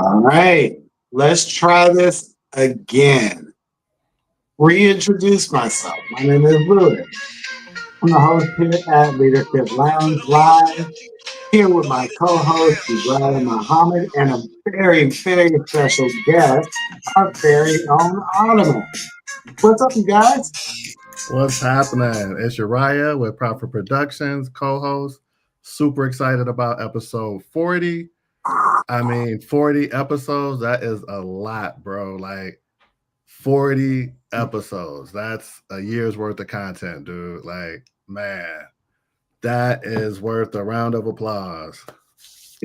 All right, let's try this again. Reintroduce myself. My name is Lewis. I'm the host here at Leadership Lounge Live, here with my co-host, Ibrahim Muhammad, and a very, very special guest, our very own Autumn. What's up, you guys? What's happening? It's Uriah with Proper Productions, co-host. Super excited about episode 40. 40 episodes, that is a lot, bro. Like 40 episodes. That's a year's worth of content, dude. Like, man, that is worth a round of applause.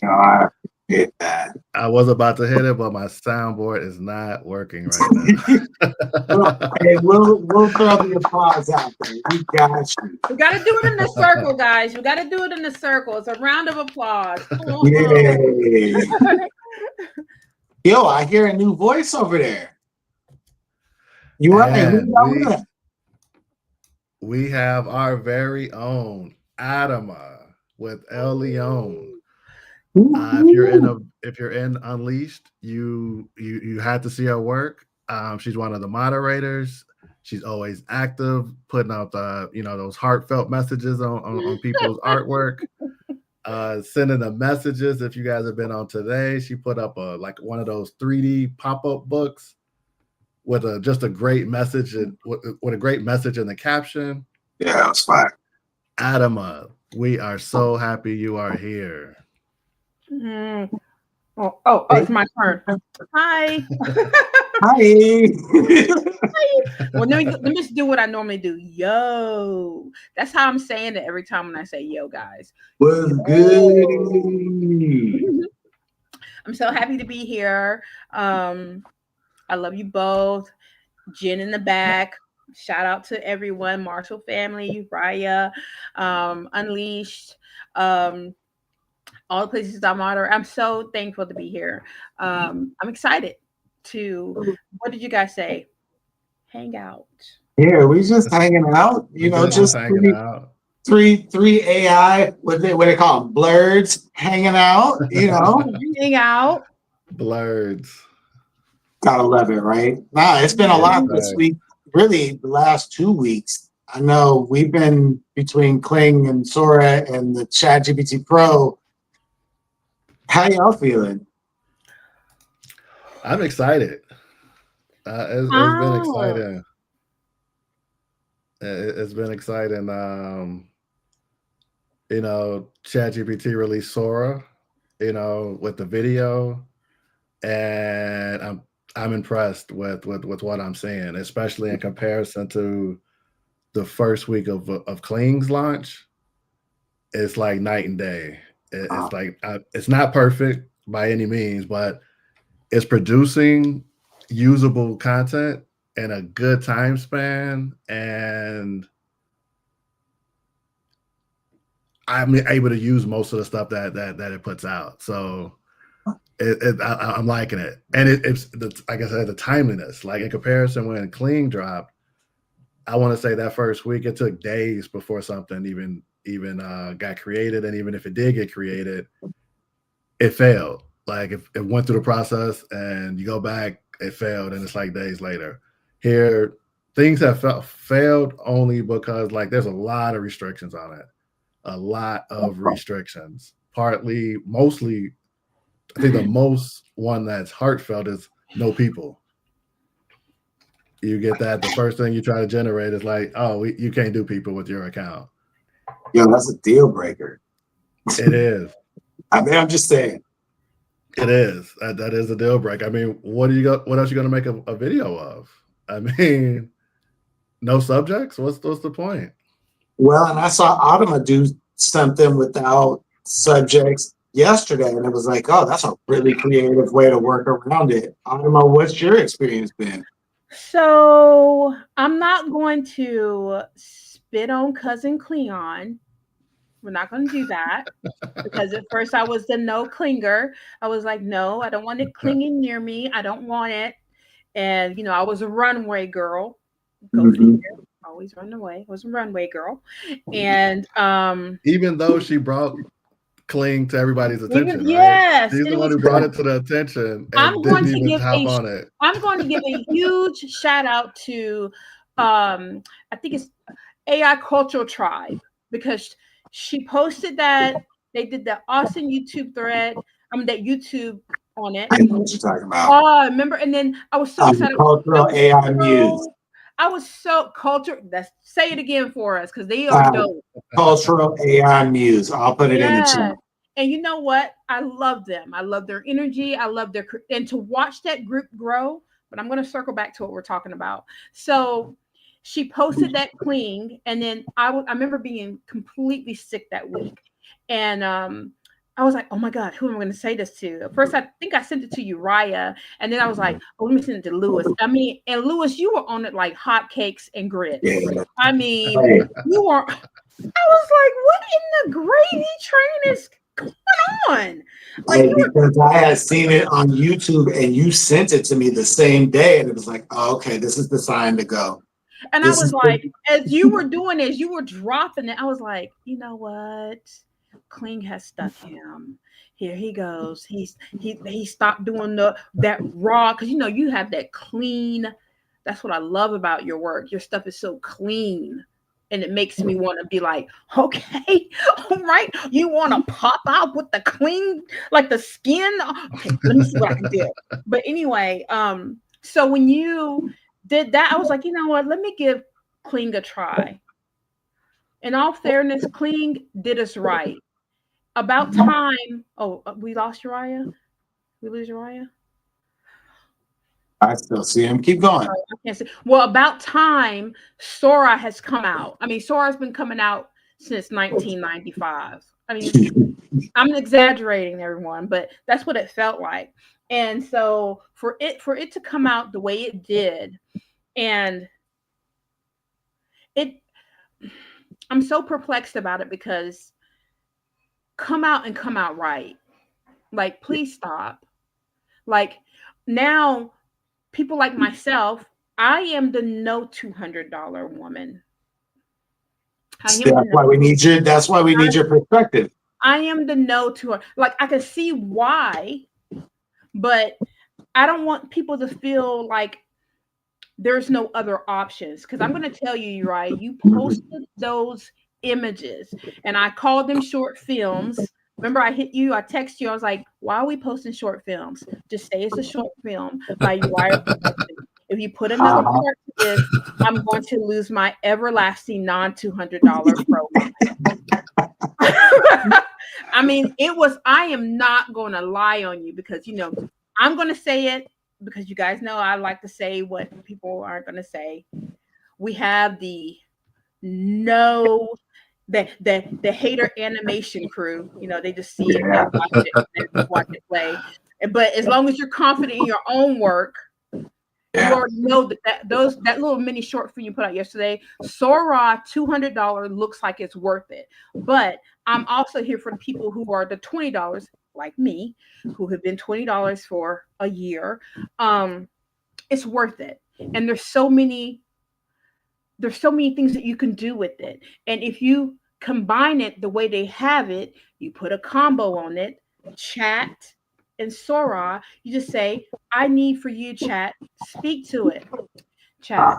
I get that. I was about to hit it, but my soundboard is not working right now. we'll throw the applause out there. We got you. We got to do it in a circle, guys. We got to do it in a circle. It's a round of applause. Yay. Yo, I hear a new voice over there. You right? We have our very own Adama with El Leon. If you're in Unleashed, you had to see her work. She's one of the moderators. She's always active, putting out those heartfelt messages on people's artwork, sending the messages. If you guys have been on today, she put up one of those 3D pop-up books with just a great message with a great message in the caption. Yeah, that's fine. Adama, we are so happy you are here. Mm-hmm. Oh, it's my turn. Hi. Hi. Well, let me just do what I normally do. Yo. That's how I'm saying it every time when I say yo, guys. What's good? I'm so happy to be here. I love you both. Jen in the back. Shout out to everyone. Marshall family, Raya, Unleashed. All the places I'm on. I'm so thankful to be here. I'm excited to, what did you guys say? Hang out. Yeah, we just hanging out. Just hanging out. Three AI, what they call them? Blurs hanging out, Hang out. Blurs. Gotta love it, right? Nah, it's been a lot this week. Really, the last 2 weeks. I know we've been between Kling and Sora and the ChatGPT Pro. How y'all feeling? I'm excited. It's been exciting. It's been exciting. ChatGPT released Sora, with the video, and I'm impressed with what I'm seeing, especially in comparison to the first week of Kling's launch. It's like night and day. It's not perfect by any means, but it's producing usable content in a good time span, and I'm able to use most of the stuff that it puts out. So I'm liking it, and it's like I said, the timeliness. Like in comparison, when Kling dropped, I want to say that first week it took days before something even got created, and even if it did get created, it failed. Like if it went through the process and you go back, it failed, and it's like days later. Here, things have failed only because there's a lot of restrictions on it, a lot of restrictions. Mostly, I think the most one that's heartfelt is no people. You get that the first thing you try to generate is you can't do people with your account. Yo, that's a deal breaker. It is. I'm just saying. It is. That is a deal breaker. What else you gonna make a video of? No subjects? What's the point? Well, and I saw Autumn do something without subjects yesterday, and it was like, oh, that's a really creative way to work around it. Autumn, what's your experience been? So I'm not going to spit on cousin Cleon. We're not going to do that because at first I was the no clinger. I was like, no, I don't want it clinging near me. I don't want it. And, I was a runway girl. Go figure. Always run away. I was a runway girl. And even though she brought Kling to everybody's attention, right? Yes, She's and the it one was who brought it to the attention I'm and going didn't to even give hop a on it. I'm going to give a huge shout out to I think it's AI Cultural Tribe, because she posted that they did that awesome YouTube thread. That YouTube on it. I know what you're talking about. Oh, I remember, and then I was so excited. Cultural AI Muse. I was so culture. That's say it again for us, because they are dope. Cultural AI Muse. I'll put it in the chat. And you know what? I love them. I love their energy. I love and to watch that group grow. But I'm going to circle back to what we're talking about. So she posted that Kling, and then I remember being completely sick that week, and I was like, oh my God, who am I going to say this to? At first, I think I sent it to Uriah, and then I was like, oh, let me send it to Lewis. I mean, and Lewis, you were on it like hotcakes and grits. Yeah. I mean, you were. I was like, what in the gravy train is going on? Like, because I had seen it on YouTube and you sent it to me the same day, and it was like, oh, okay, this is the sign to go. And I was like, as you were doing it, as you were dropping it, I was like, you know what? Kling has stuck him. Here he goes. He stopped doing that raw, because you have that clean. That's what I love about your work. Your stuff is so clean. And it makes me want to be like, okay, all right. You want to pop out with the clean, like the skin? Okay, let me see what I can do. But anyway, so when you did that, I was like, you know what? Let me give Kling a try. In all fairness, Kling did us right. About time. Oh, we lost Uriah? We lose Uriah? I still see him. Keep going. I can't say. Well, about time Sora has come out. I mean, Sora's been coming out since 1995. I mean, I'm exaggerating, everyone, but that's what it felt like. And so for it to come out the way it did, and I'm so perplexed about it, because come out right. Like, please stop. Like, now people like myself, I am the no $200 woman. That's why we need your perspective. I am the no to her. Like, I can see why, but I don't want people to feel like there's no other options. Because I'm going to tell you, Uriah, you posted those images, and I called them short films. Remember, I hit you, I text you, I was like, why are we posting short films? Just say it's a short film by Uriah. If you put another part to this, I'm going to lose my everlasting non-$200 pro. I mean, I am not going to lie on you, because, I'm going to say it, because you guys know I like to say what people aren't going to say. We have the hater animation crew. They just see it and watch it play. But as long as you're confident in your own work, you already know that little mini short film you put out yesterday, Sora $200 looks like it's worth it. But I'm also here for the people who are the $20, like me, who have been $20 for a year. It's worth it. And there's so many things that you can do with it. And if you combine it the way they have it, you put a combo on it, chat and Sora, you just say, I need for you, chat, speak to it. Chat,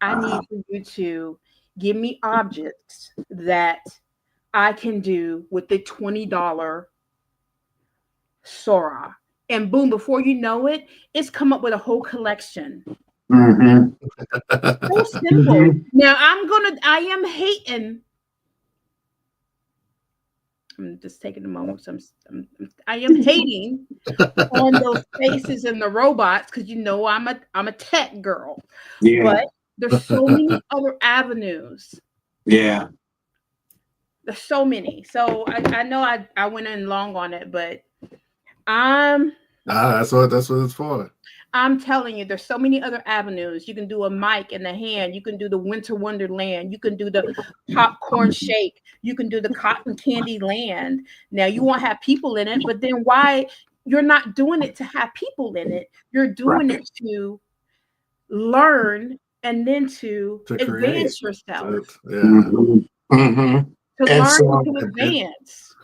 I need for you to give me objects that I can do with the $20 Sora. And boom, before you know it, it's come up with a whole collection. Mm-hmm. So simple. Mm-hmm. Now I am hating. I'm just taking a moment. So I am hating on those faces and the robots, because I'm a tech girl. Yeah. But there's so many other avenues. Yeah. There's so many. So I know I went in long on it, but that's what it's for. I'm telling you, there's so many other avenues. You can do a mic in the hand. You can do the Winter Wonderland. You can do the popcorn shake. You can do the cotton candy land. Now, you won't have people in it, but then why? You're not doing it to have people in it. You're doing it to learn and then to advance yourself. Yeah. Mm-hmm. Mm-hmm. To learn to advance.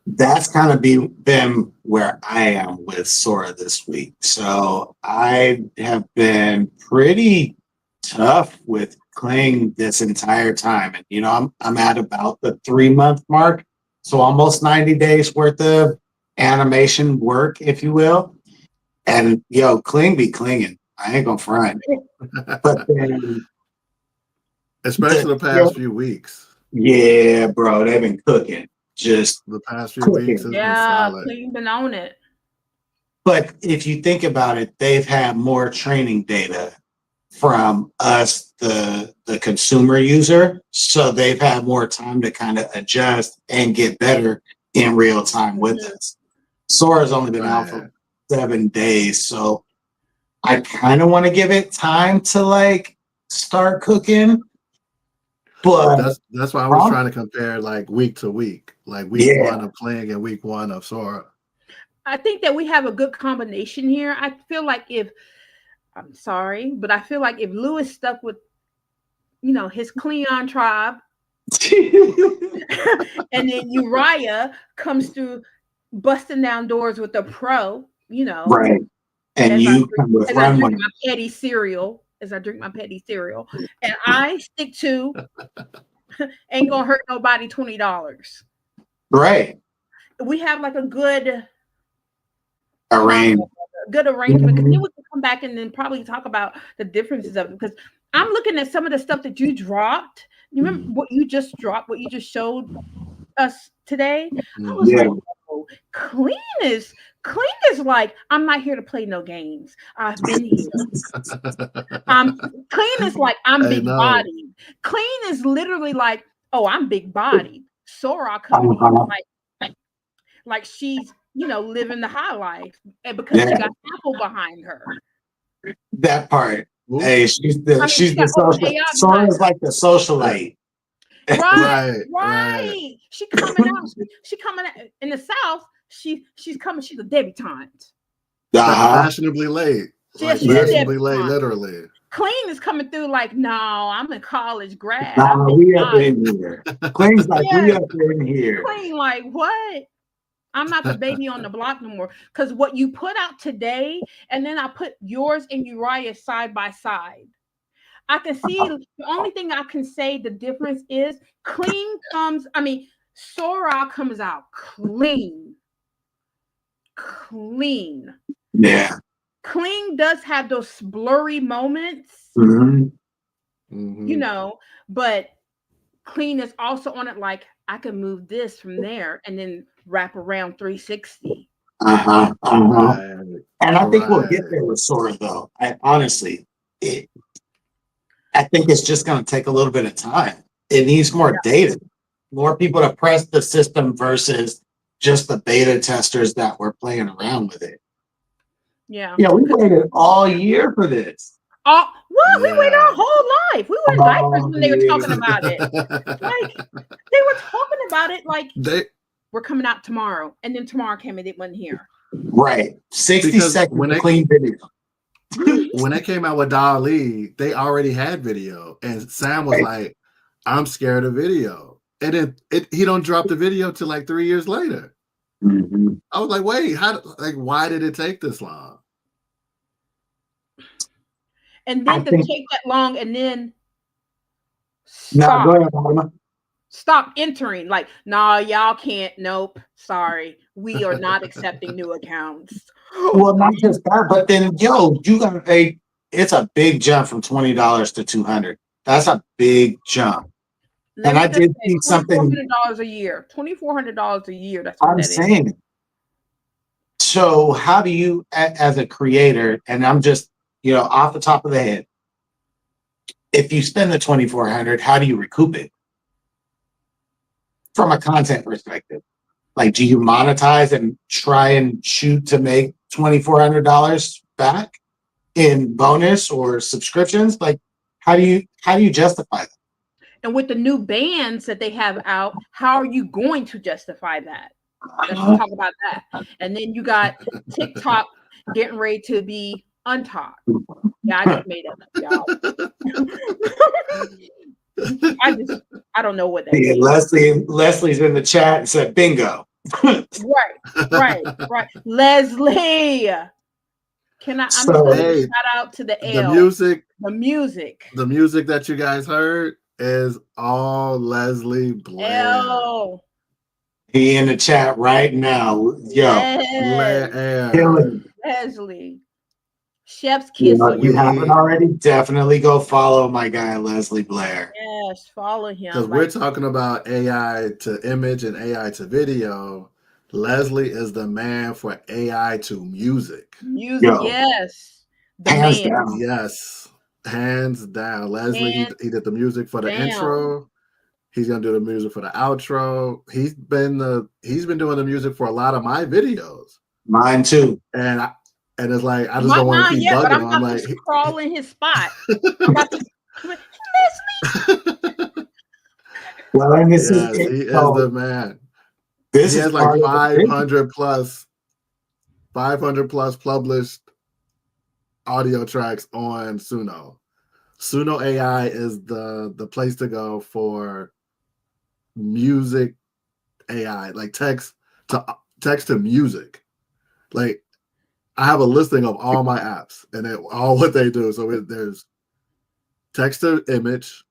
that's kind of been where I am with Sora this week. So I have been pretty tough with Kling this entire time. And I'm at about the 3-month mark. So almost 90 days worth of animation work, if you will. And Kling be clinging. I ain't gonna front. But then especially the past few weeks. Yeah, bro, they've been cooking. Just the past few weeks has been solid. Kling been on it. But if you think about it, they've had more training data from us, the consumer user. So they've had more time to kind of adjust and get better in real time with us. Sora's only been out for 7 days. So I kind of want to give it time to like start cooking. But that's why I was trying to compare like week to week, like week 1 of Kling and week 1 of Sora. I think that we have a good combination here. I feel like if Lewis stuck with, his Cleon tribe, and then Uriah comes through busting down doors with a pro, right, and you come with as I drink my petty cereal, and I stick to ain't gonna hurt nobody $20. Right. We have like a good arrangement, because then we can come back and then probably talk about the differences of it. Because I'm looking at some of the stuff that you dropped. You remember what you just dropped, what you just showed us today? I was like, oh, Kling is like, I'm not here to play no games. I've been here. Kling is like, I'm big bodied. Kling is literally like, oh, I'm big bodied. Sora coming like she's living the high life, and because she got Apple behind her. That part. Hey, she's the social. Sora's like the socialite. Right. She coming out. She coming out in the South. She's coming. She's a debutante. Fashionably late. Fashionably late, literally. Kling is coming through like, no, I'm a college grad. We up in here. Kling's like, we up in here. Kling like, what? I'm not the baby on the block no more. Because what you put out today, and then I put yours and Uriah side by side. I can see the only thing I can say the difference is Sora comes out clean. Yeah. Kling does have those blurry moments, but Kling is also on it like, I can move this from there and then wrap around 360. And I think we'll get there with Sora, though. Honestly, I think it's just going to take a little bit of time. It needs more data, more people to press the system versus just the beta testers that were playing around with it. Yeah. We waited all year for this. We waited our whole life. We were in diapers when they were talking about it. Like, they were talking about it like, we're coming out tomorrow. And then tomorrow came and it wasn't here. Right. 60 seconds clean video. When they came out with Dali, they already had video. And Sam was like, I'm scared of video. And then he don't drop the video till like 3 years later. I was like, wait, why did it take this long? And then take that long and then stop entering. Like, nah, y'all can't. Nope. Sorry. We are not accepting new accounts. Well, not just that, but then, you got to pay. It's a big jump from $20 to $200. That's a big jump. And I did see something. $2,400 a year. $2,400 a year. That's what I'm saying. So how do you, as a creator, and I'm just, off the top of the head, if you spend the $2,400, how do you recoup it? From a content perspective, like, do you monetize and try and shoot to make $2,400 back in bonus or subscriptions? Like, how do you justify that? And with the new bands that they have out, how are you going to justify that? Let's talk about that. And then you got TikTok getting ready to be untalked. Yeah, I just made it up, y'all. I don't know what that means. Leslie's in the chat and said bingo. Right. Leslie. I'm just gonna So give a Hey, shout out to the the L. music, The music. the music that you guys heard is all Leslie Blair. L. he in the chat right now. Yo, Yes. Blair. killing. Leslie. Chef's You kiss know, if you haven't We, already, definitely go follow my guy Leslie Blair. Yes, follow because him. we're Like talking about AI to image and AI to video. Leslie is the man for AI to music. music, Yo, yes. The hands man. down. Yes, hands down. Leslie, Hands he did the music for the down. intro. He's gonna do the music for the outro. He's been doing the music for a lot of my videos, Mine too. and it's like I just Not don't want to mine keep yet, but bugging I'm him. I'm about like, to crawl in his spot. I'm about to Leslie. Well, and this is yes, it. he is So the man. this He is has like part of the thing. 500 plus published audio tracks on Suno. Suno AI is the place to go for music AI, like text to music. Like I have a listing of all my apps and all what they do. So there's text to image,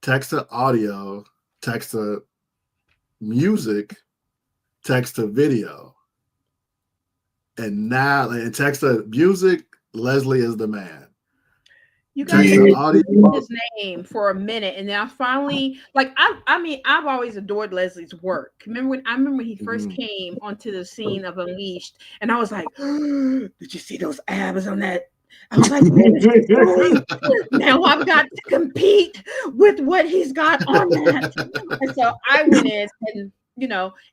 text to audio, text to music, text to video. And now, in text to music, Leslie is the man. You guys Text have to been audio, saying his name for a minute, and then I finally like I mean I've always adored Leslie's work. Remember when he first Mhm. came onto the scene of Unleashed, and I was like, did you see those abs on that? I was like, what is he doing? Now I've got to compete with what he's got on that. And so I went in and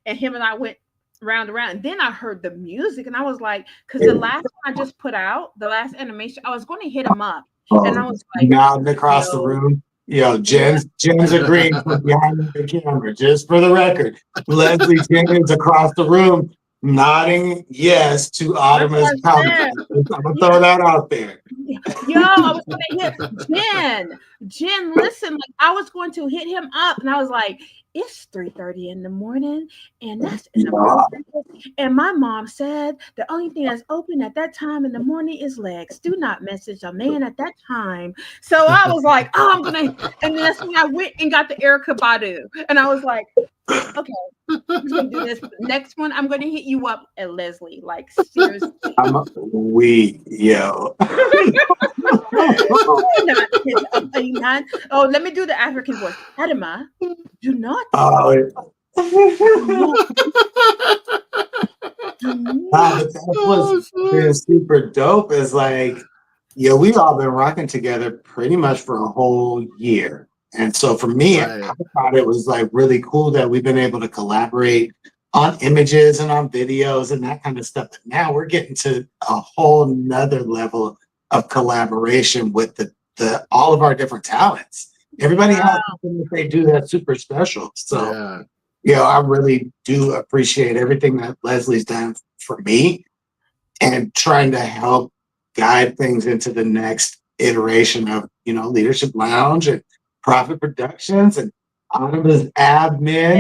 and him and I went round and round. And then I heard the music and I was like, because the last one I just put out, the last animation, I was going to hit him up. And I Oh, was like, nodding across the no. room. Yo, Yeah. Jen's agreeing from behind the camera, just for the record. Leslie Jenkins across the room nodding yes to That's what Autumn's I comment. said. I'm gonna Yeah. throw that out there. Yo, I was gonna hit Jen, listen, like I was going to hit him up and I was like, it's 3:30 in the morning, and that's No, inappropriate. And my mom said the only thing that's open at that time in the morning is legs. Do not message a man at that time. So I was like, oh, I'm gonna, and then that's when I went and got the Erica Badu. And I was like, okay, I'm gonna do this. Next one, I'm gonna hit you up at Leslie. Like seriously. I'm weak, yo. Not his man. Oh, let me do the African voice. Adama, do not, Oh, do nah, not. but that's what's Oh, been shit. super dope is like, yeah, we've all been rocking together pretty much for a whole year. And so for me, I Right. thought it was like really cool that we've been able to collaborate on images and on videos and that kind of stuff. But now we're getting to a whole nother level of collaboration with the all of our different talents. Everybody has Wow. something that they do that's super special. So Yeah. I really do appreciate everything that Leslie's done for me and trying to help guide things into the next iteration of, Leadership Lounge and Profit Productions and Autumn's admin.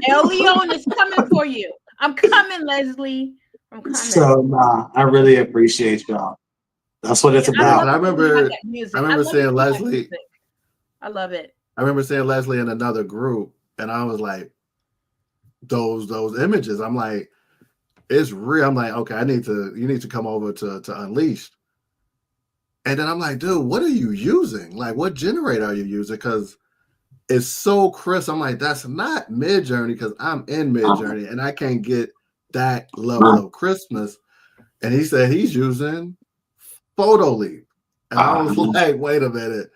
El Leon is coming for you. I'm coming, Leslie. I'm coming. So I really appreciate y'all. That's what it's Yeah, I Yeah. about. love I it when you have remember that music. I I remember love it seeing when you have Leslie. music. I love it. I remember seeing Leslie in another group, and I was like, those images. I'm like, it's real. I'm like, okay, you need to come over to Unleashed. And then I'm like, dude, what are you using? Like, what generator are you using? Because it's so crisp. I'm like, that's not MidJourney because I'm in MidJourney and I can't get that level of crispness. And he said he's using Photo Leap. And I was like, wait a minute.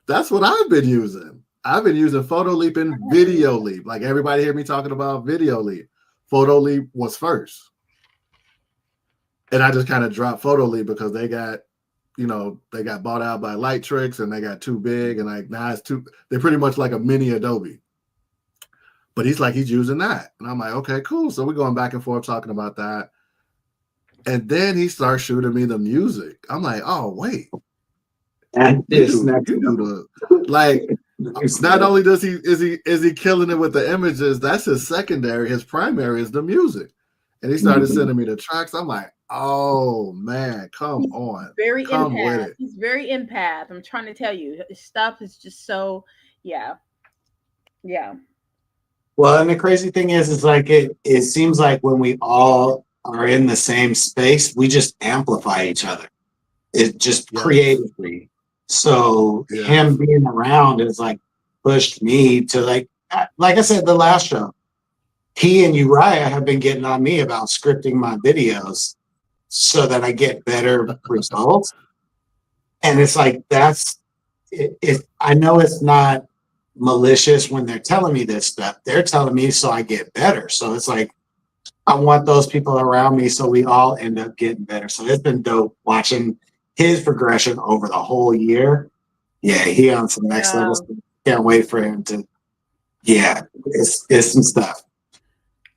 That's what I've been using. I've been using Photo Leap and Video Leap. Like everybody hear me talking about Video Leap. Photo Leap was first. And I just kind of dropped Photo Leap because they got bought out by Light Tricks and they got too big. And like now they're pretty much like a mini Adobe. But he's using that. And I'm like, okay, cool. So we're going back and forth talking about that. And then he starts shooting me the music. I'm like, oh, wait. And You this do next the like Not only does he is he killing it with the images, that's his secondary. His primary is the music. And he started sending me the tracks. I'm like, oh man, come He's on. very Come with empath. it. He's very empath. I'm trying to tell you, his stuff is just so, yeah, yeah. Well, and the crazy thing is like it seems like when we all are in the same space, we just amplify each other. It just Yes. creatively. So him Yes. being around is like pushed me to like I said, the last show, he and Uriah have been getting on me about scripting my videos so that I get better results. And it's like, I know it's not malicious when they're telling me this stuff. They're telling me so I get better. So it's like, I want those people around me so we all end up getting better. So it's been dope watching his progression over the whole year. Yeah, he on some next Yeah. level stuff. Can't wait for him to, yeah, it's some stuff.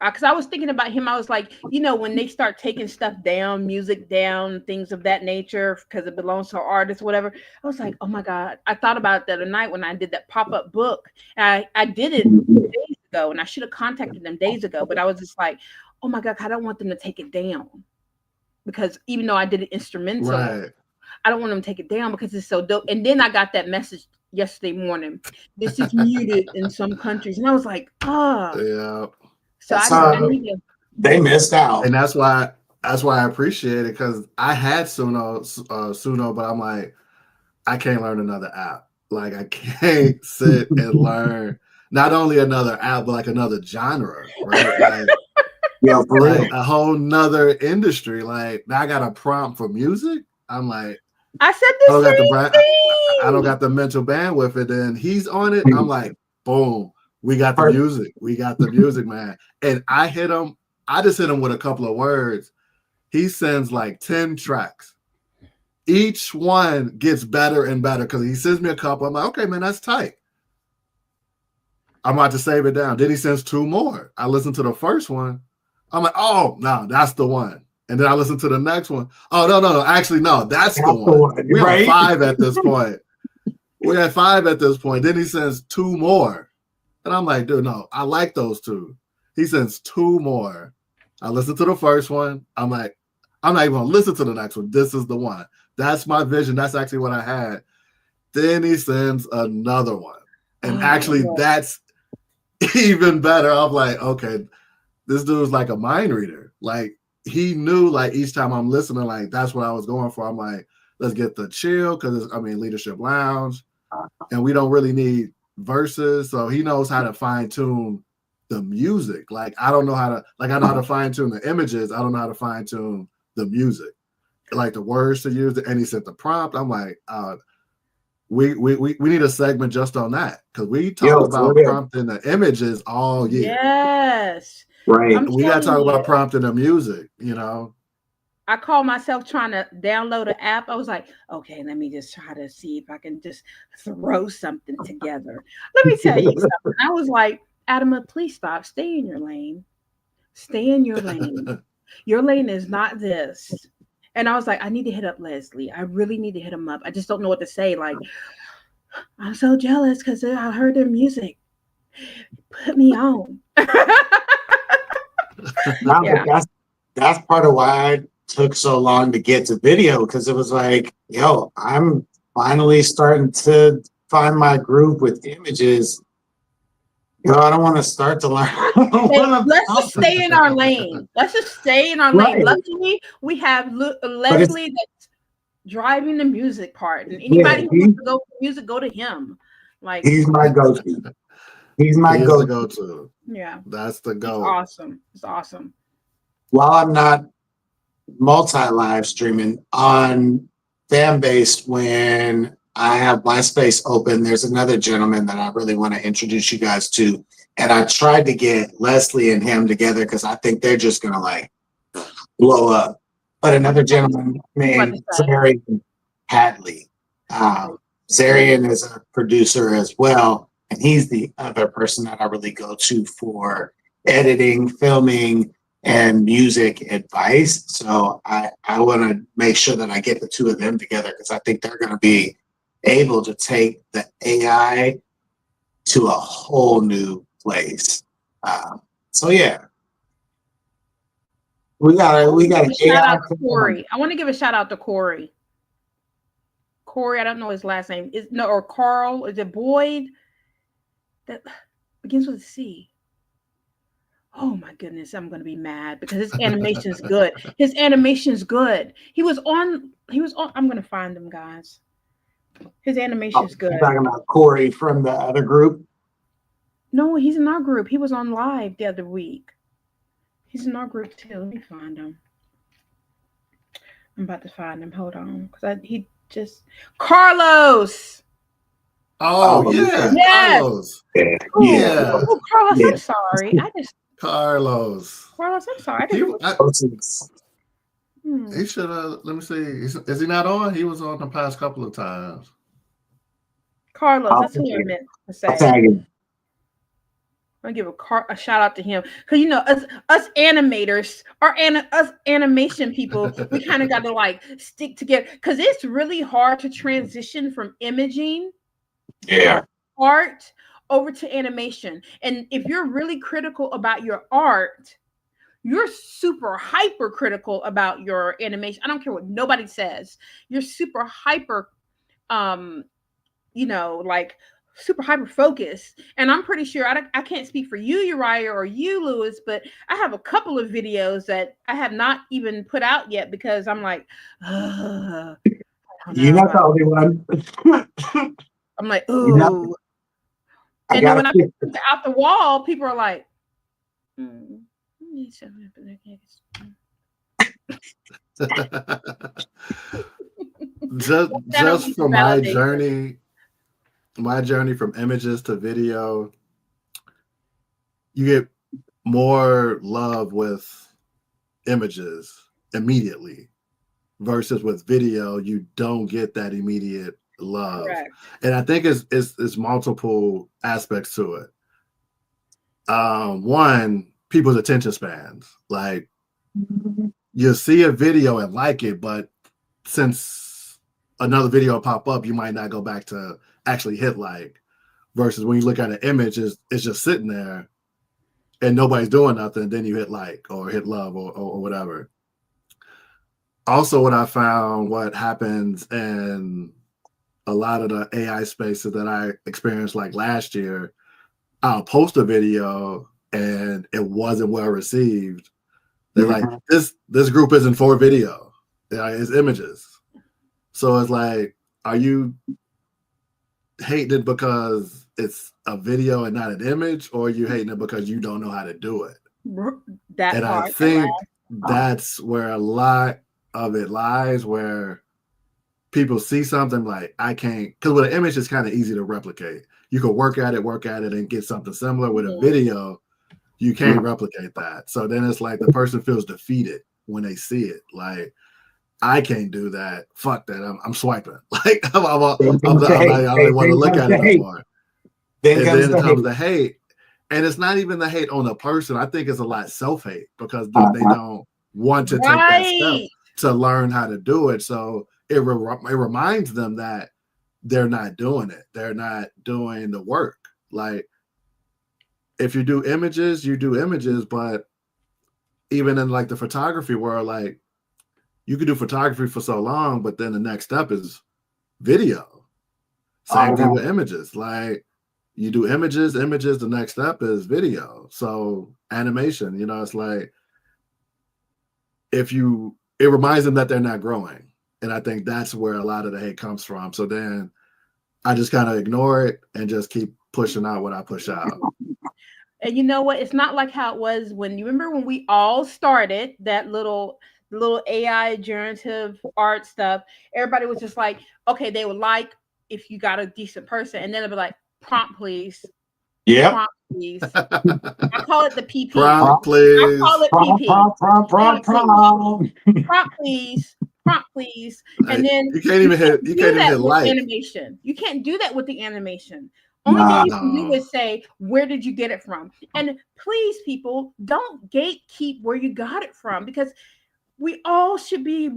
Because I was thinking about him, I was like, when they start taking stuff down, music down, things of that nature, because it belongs to artists, whatever. I was like, oh my God. I thought about it the other night when I did that pop-up book. And I did it days ago, and I should have contacted them days ago, but I was just like, oh my God, I don't want them to take it down. Because even though I did it instrumental, Right. I don't want them to take it down because it's so dope. And then I got that message yesterday morning. This is muted in some countries. And I was like, Yeah. So I need to. They missed out. And that's why I appreciate it, because I had Suno, but I'm like, I can't learn another app. Like I can't sit and learn not only another app, but like another genre, right? Like, Yeah, for real. like a whole nother industry. Like now I got a prompt for music. I'm like, I said I don't got the the same thing. I don't got the mental bandwidth, and then he's on it. I'm like, boom, we got the music. We got the music, man. And I just hit him with a couple of words. He sends like 10 tracks. Each one gets better and better because he sends me a couple. I'm like, okay, man, that's tight. I'm about to save it down. Then he sends 2 more. I listen to the first one. I'm like, oh, no, that's the one. And then I listen to the next one. Oh, no. Actually, no, that's the one. We're right? on 5 at this point. We're at 5 at this point. Then he sends 2 more. And I'm like, dude, no, I like those 2. He sends 2 more. I listen to the first one. I'm like, I'm not even going to listen to the next one. This is the one. That's my vision. That's actually what I had. Then he sends another one. And actually, that's even better. I'm like, okay, this dude's like a mind reader. Like, he knew, like, each time I'm listening, like, that's what I was going for. I'm like, let's get the chill, because, Leadership Lounge. And we don't really need verses. So he knows how to fine-tune the music. Like, I don't know how to, like, I know how to fine-tune the images. I don't know how to fine-tune the music, like the words to use. And he sent the prompt. I'm like, we need a segment just on that, because we talk about prompting the images all year. Yes, right. We got to talk about prompting the music. I call myself trying to download an app. I was like, okay, let me just try to see if I can just throw something together. Let me tell you something. I was like, Adama, please stop. Stay in your lane. Stay in your lane. Your lane is not this. And I was like, I need to hit up Leslie. I really need to hit him up. I just don't know what to say. Like, I'm so jealous because I heard their music. Put me on. Yeah. That's part of why I took so long to get to video, because it was like, yo, I'm finally starting to find my groove with images. I don't want to start to learn. Let's just stay in our lane. Let's just stay in our lane. Luckily, we have Leslie that's driving the music part. And anybody who wants to go for music, go to him. Like, he's my go-to. He's my go-to. Yeah. That's the go. Awesome. It's awesome. While I'm not multi-live streaming on Fanbase, when I have my space open, there's another gentleman that I really want to introduce you guys to. And I tried to get Leslie and him together because I think they're just going to like blow up. But another gentleman named Zarian Hadley. Zarian is a producer as well. And he's the other person that I really go to for editing, filming, and music advice. So I want to make sure that I get the 2 of them together, because I think they're going to be able to take the AI to a whole new place. So yeah, we got an Shout AI. out to Corey. I want to give a shout out to Corey. Corey, I don't know his last name. Or Carl? Is it Boyd? That begins with a C. Oh my goodness, I'm gonna be mad because his animation's good. His animation's good. He was on. I'm gonna find him, guys. His animation's good. You're talking about Corey from the other group? No, he's in our group. He was on live the other week. He's in our group too. Let me find him. I'm about to find him. Hold on, because he just Carlos. Oh yeah, Yes. Carlos. Yeah. Oh, Carlos, Yeah. I'm sorry. Carlos. Carlos, I'm sorry. He should have. Let me see. Is he not on? He was on the past couple of times. Carlos, that's who I meant to say. Tagging. I'm gonna give a shout out to him because us animators, us animation people, we kind of got to like stick together because it's really hard to transition from imaging, art over to animation. And if you're really critical about your art, you're super hyper critical about your animation. I don't care what nobody says. You're super hyper, like super hyper focused. And I'm pretty sure I can't speak for you, Uriah, or you, Lewis, but I have a couple of videos that I have not even put out yet because I'm like, you're not the only one. I'm like, ooh. And then when I put it out the wall, people are like, just from my journey from images to video, you get more love with images immediately versus with video you don't get that immediate love. Correct. And I think it's multiple aspects to it. One, people's attention spans. Like, you'll see a video and like it, but since another video pop up, you might not go back to actually hit like. Versus when you look at an image, it's just sitting there and nobody's doing nothing, then you hit like or hit love or whatever. Also, what I found, what happens in a lot of the AI spaces that I experienced like last year, I'll post a video and it wasn't well received. They're like, this group isn't for video. It's images. So it's like, are you hating it because it's a video and not an image, or are you hating it because you don't know how to do it? I think that's where a lot of it lies, where people see something like, I can't, because with an image, it's kind of easy to replicate. You can work at it and get something similar. With a video, you can't replicate that. So then it's like the person feels defeated when they see it. Like, I can't do that. Fuck that. I'm swiping. Like, I don't want to look at it anymore. Then comes the hate. And it's not even the hate on the person. I think it's a lot self-hate because they don't want to take that step to learn how to do it. So it reminds them that they're not doing it. They're not doing the work. Like, if you do images, but even in like the photography world, like, you could do photography for so long, but then the next step is video. Same thing with images. Like, you do images, the next step is video. So animation, it's like, it reminds them that they're not growing. And I think that's where a lot of the hate comes from. So then I just kind of ignore it and just keep pushing out what I push out. And you know what? It's not like how it was when we all started that little AI generative art stuff. Everybody was just like, okay, they would like if you got a decent person, and then they'd be like, prompt please. Yeah. Prompt please. I call it the PP. Prompt please. I call it PP. Prompt please. Prompt please. And then you can't even hit like. Animation. You can't do that with the animation. Only thing you can do is say, where did you get it from? And please, people, don't gatekeep where you got it from, because we all should be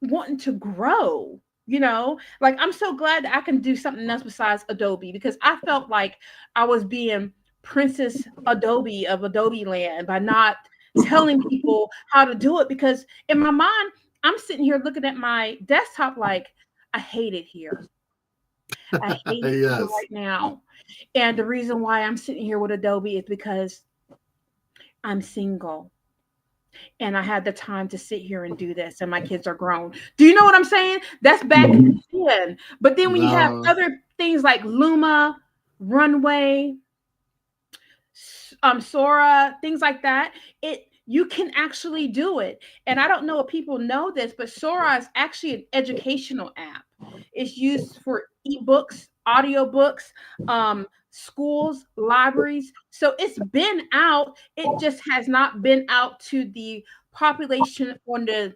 wanting to grow. Like I'm so glad that I can do something else besides Adobe, because I felt like I was being Princess Adobe of Adobe Land by not telling people how to do it, because in my mind I'm sitting here looking at my desktop like I hate it here. I hate it here Yes. right now. And the reason why I'm sitting here with Adobe is because I'm single and I had the time to sit here and do this, and my kids are grown. Do you know what I'm saying? That's back Mhm. then. But then when you have No. other things like Luma, Runway, Sora, things like that, it you can actually do it. And I don't know if people know this, but Sora is actually an educational app. It's used for ebooks, audiobooks, schools, libraries. So it's been out. It just has not been out to the population on the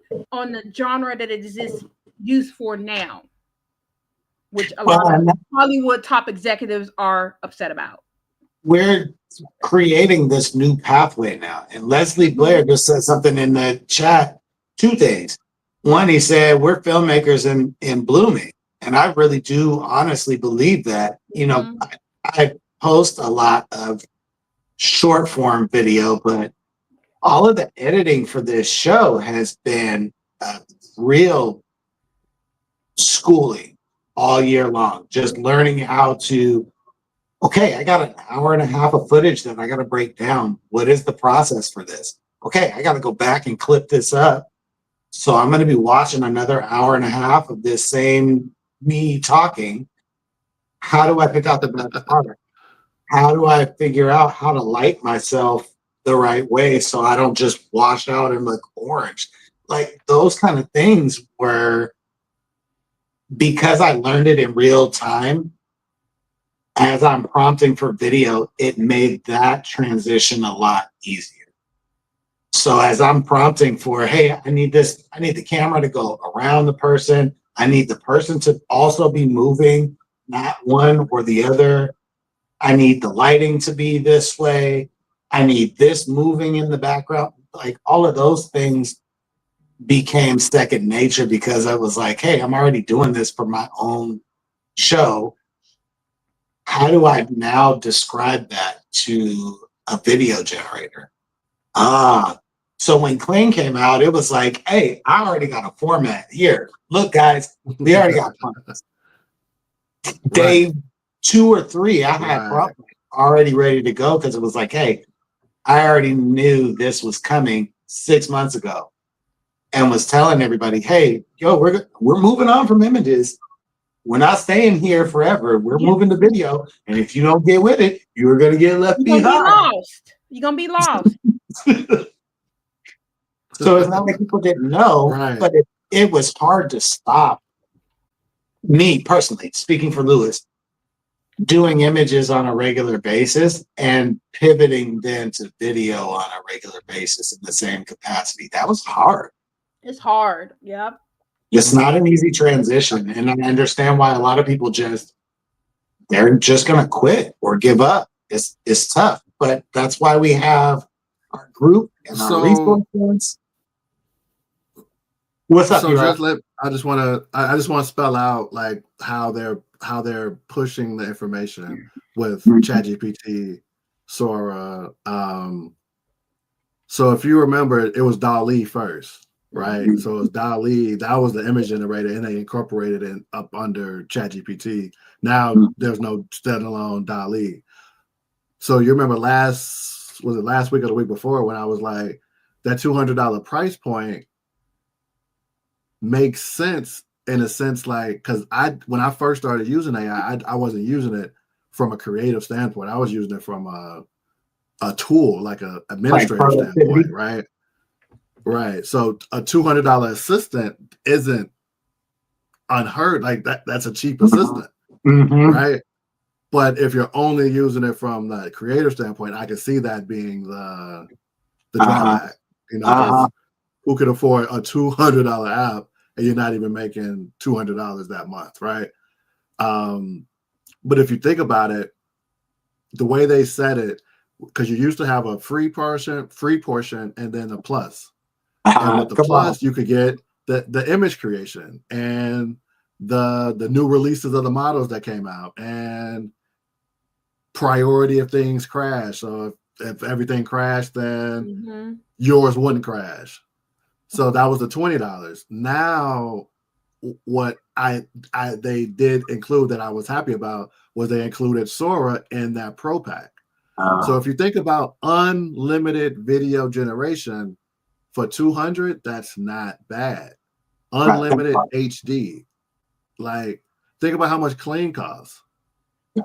genre that it exists used for now, which a Well, lot of and Hollywood top executives are upset about. we're creating this new pathway now. And Leslie Blair just said something in the chat, two things. One, he said, we're filmmakers in blooming. And I really do honestly believe that. Mhm. I post a lot of short form video, but all of the editing for this show has been real schooling all year long, just learning how to, okay, I got an hour and a half of footage that I got to break down. What is the process for this? Okay, I got to go back and clip this up. So I'm going to be watching another hour and a half of this same me talking. How do I pick out the best part? How do I figure out how to light myself the right way so I don't just wash out and look orange? Like those kind of things were, because I learned it in real time, as I'm prompting for video, it made that transition a lot easier. So as I'm prompting for, hey, I need this, I need the camera to go around the person. I need the person to also be moving, not one or the other. I need the lighting to be this way. I need this moving in the background. Like all of those things became second nature because I was like, hey, I'm already doing this for my own show. How do I now describe that to a video generator? Ah, so when Kling came out, it was like, hey, I already got a format here. Look, guys, we already got prompts. Right. Day 2 or 3, I had Right. prompts already ready to go because it was like, hey, I already knew this was coming 6 months ago and was telling everybody, hey, yo, we're moving on from images. We're not staying here forever. We're Yeah. moving to video. And if you don't get with it, you're going to get left You're gonna be behind. lost. You're gonna be lost. So it's not like people didn't know, Right. but it was hard to stop me personally, speaking for Lewis, doing images on a regular basis and pivoting then to video on a regular basis in the same capacity. That was hard. It's hard. Yep. It's not an easy transition. And I understand why a lot of people they're just gonna quit or give up. It's tough. But that's why we have our group and our So resources. What's up, you I just want to spell out like how they're pushing the information with ChatGPT, Sora. So if you remember, it was DALL-E first, right? Mhm. So it was DALL-E, that was the image generator, and they incorporated it up under ChatGPT. Now there's no standalone DALL-E. So you remember last week or the week before when I was like, that $200 price point makes sense in a sense, like, because when I first started using AI, I wasn't using it from a creative standpoint. I was using it from a tool, like a Like administrative productivity. standpoint, right? Right. So a $200 assistant isn't unheard. Like that's a cheap assistant, Mm-hmm. right? But if you're only using it from the creator standpoint, I can see that being the Uh-huh. drawback, Uh-huh. because who could afford a $200 app and you're not even making $200 that month, right? But if you think about it, the way they said it, because you used to have a free portion, and then a plus. And with the Come on. plus, you could get the image creation and the new releases of the models that came out and priority if things crash. So if everything crashed, then yours wouldn't crash. So that was the $20. Now, what they did include that I was happy about was they included Sora in that Pro Pack. So if you think about unlimited video generation for $200, that's not bad. Unlimited HD. Like, think about how much Kling costs.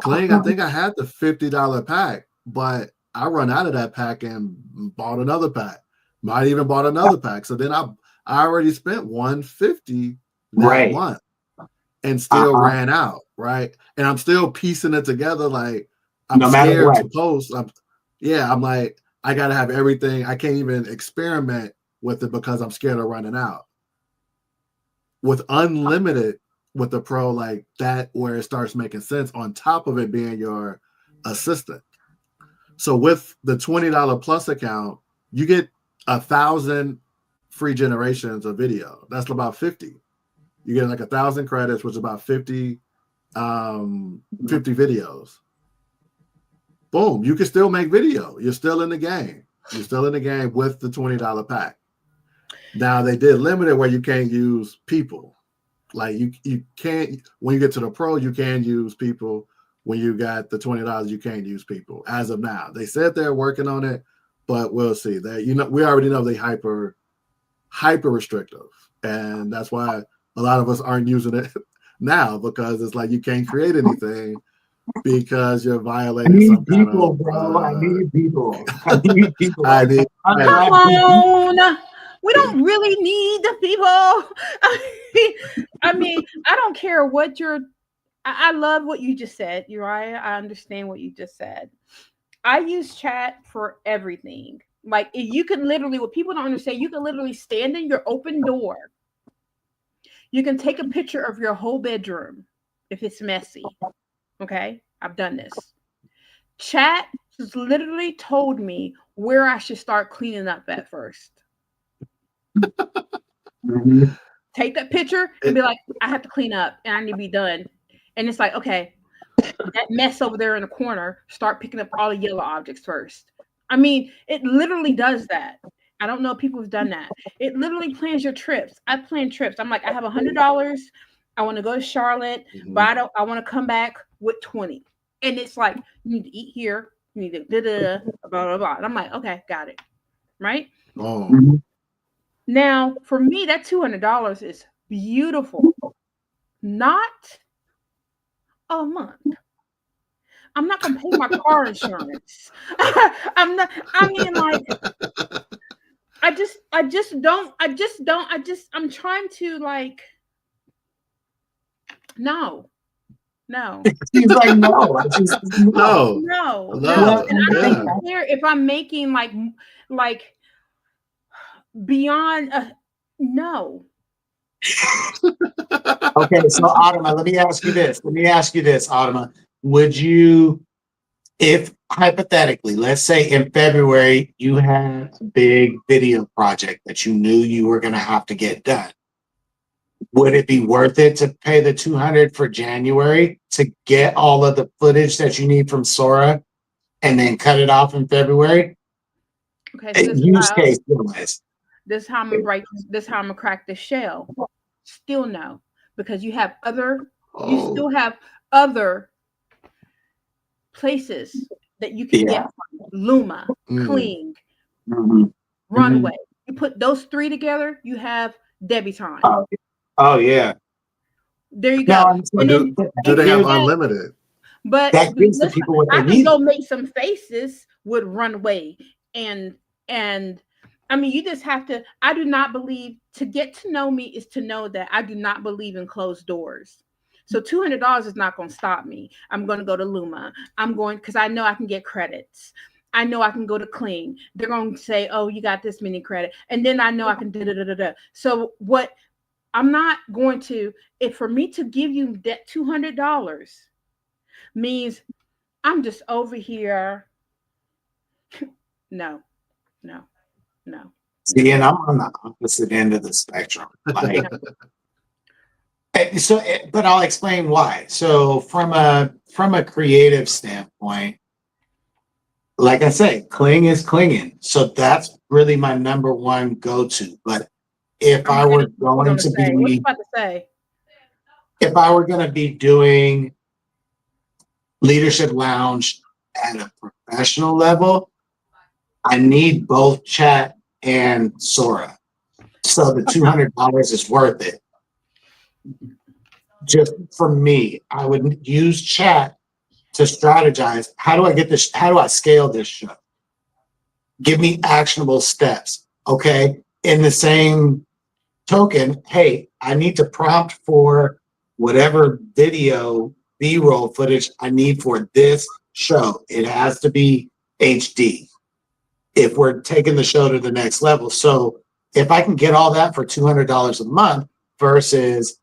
Kling, I think I had the $50 pack, but I run out of that pack and bought another pack. Might even bought another pack. So then I already spent $150 that month and still ran out, right? And I'm still piecing it together. Like, I'm scared to post. I'm like, I gotta have everything. I can't even experiment with it because I'm scared of running out. With unlimited, with the Pro, like that, where it starts making sense, on top of it being your assistant. So with the $20 plus account, you get 1,000 free generations of video. That's about 50. You get like 1,000 credits, which is about 50 videos. Boom, you can still make video. You're still in the game. You're still in the game with the $20 pack. Now they did limit it where you can't use people. Like you can't, when you get to the Pro, you can use people. When you got the $20, you can't use people as of now. They said they're working on it, but we'll see. That, you know, we already know they hyper restrictive, and that's why a lot of us aren't using it now, because it's like you can't create anything because you're violating some people, kind of. Bro, I need people. I need people. Come on. We don't really need the people. I mean, I don't care what you're. I love what you just said. You're right. I understand what you just said. I use chat for everything. Like, you can literally, what people don't understand, you can literally stand in your open door. You can take a picture of your whole bedroom if it's messy. Okay, I've done this. Chat just literally told me where I should start cleaning up at first. Take that picture and be like, I have to clean up and I need to be done. And it's like, okay, that mess over there in the corner, start picking up all the yellow objects first. I mean, it literally does that. I don't know if people have done that. It literally plans your trips. I plan trips. I'm like, I have $100. I want to go to Charlotte, but I want to come back with 20. And it's like, you need to eat here. You need to blah, blah, blah. And I'm like, okay, got it. Right? Now, for me, that $200 is beautiful. Not a month. I'm not gonna pay my car insurance. I'm not. I mean, like, I'm trying to, like, no. She's like, no. No. And I don't care if I'm making like beyond no. Okay, so Autumn, let me ask you this, Autumn. Would you, if hypothetically, let's say in February, you had a big video project that you knew you were going to have to get done, would it be worth it to pay the $200 for January to get all of the footage that you need from Sora and then cut it off in February? Okay, so use case wise. This is how I'm gonna crack this shell. Still no, because you still have other places that you can get from. Luma, Kling, Runway. You put those three together, you have debutante. Oh yeah. There you go. Do they have unlimited? But that gives the people what they I need. can go make some faces with Runway and I mean, you just have to. I do not believe, to get to know me is to know that I do not believe in closed doors. So $200 is not going to stop me. I'm going to go to Luma. I'm going, because I know I can get credits. I know I can go to Kling. They're going to say, oh, you got this many credit. And then I know I can da-da-da-da-da. So what I'm not going to, if for me to give you that $200 means I'm just over here. No. See, and I'm on the opposite end of the spectrum. Like, But I'll explain why. So from a creative standpoint, like I say, Kling is clinging. So that's really my number one go-to. But if I'm I ready were for what you're going gonna to say. What you be, about to say? if I were going to be doing leadership lounge at a professional level, I need both chat and Sora. So the $200 is worth it. Just for me, I would use chat to strategize. How do I get this? How do I scale this show? Give me actionable steps. Okay. In the same token, hey, I need to prompt for whatever video B-roll footage I need for this show. It has to be HD if we're taking the show to the next level. So if I can get all that for $200 a month versus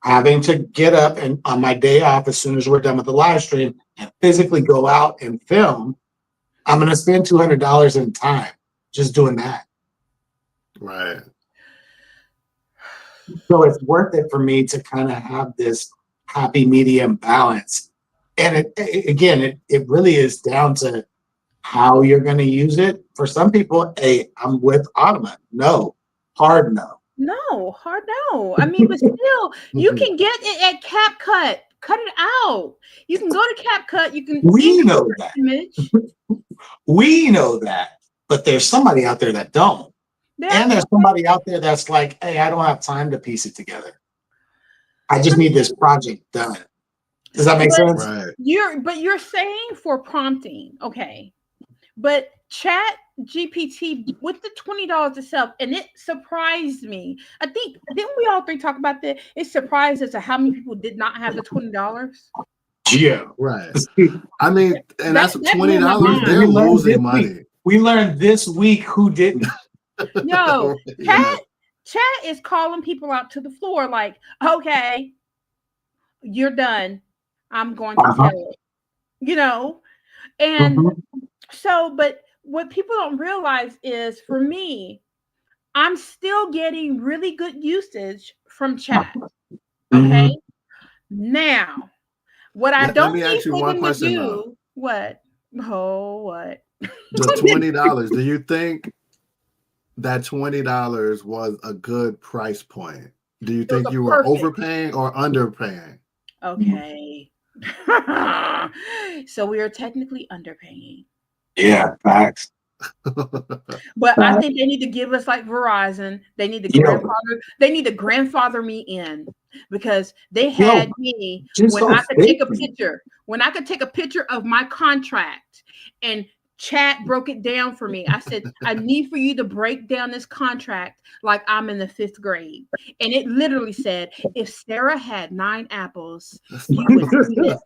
having to get up and on my day off as soon as we're done with the live stream and physically go out and film, I'm going to spend $200 in time just doing that. Right. So it's worth it for me to kind of have this happy medium balance. And it really is down to how you're going to use it. For some people, hey, I'm with Automa. No, hard no. No, hard no. I mean, but still, you can get it at CapCut. Cut it out. You can go to CapCut. You can We know that. image. We know that. But there's somebody out there that don't. And there's somebody out there that's like, hey, I don't have time to piece it together. I just need this project done. Does that make sense? Right. You're saying for prompting, okay. But Chat GPT with the $20 itself, and it surprised me. I think didn't we all three talk about that? It surprised us at how many people did not have the $20. Yeah. Right. I mean, and that's That $20. They're losing money. We learned this week who didn't. No, Chat is calling people out to the floor like, okay, you're done. I'm going to tell it. And so, but what people don't realize is for me, I'm still getting really good usage from chat. Okay. Now, what I don't let me ask you one question though. What? Oh, what? The $20. Do you think that $20 was a good price point? Do you think you were overpaying or underpaying? Okay. So we are technically underpaying. Yeah, facts. But I think they need to give us like Verizon. They need to grandfather me in because they had me when I could take a picture. When I could take a picture of my contract and chat broke it down for me. I said, I need for you to break down this contract like I'm in the 5th grade. And it literally said, if Sarah had 9 apples, you would do this.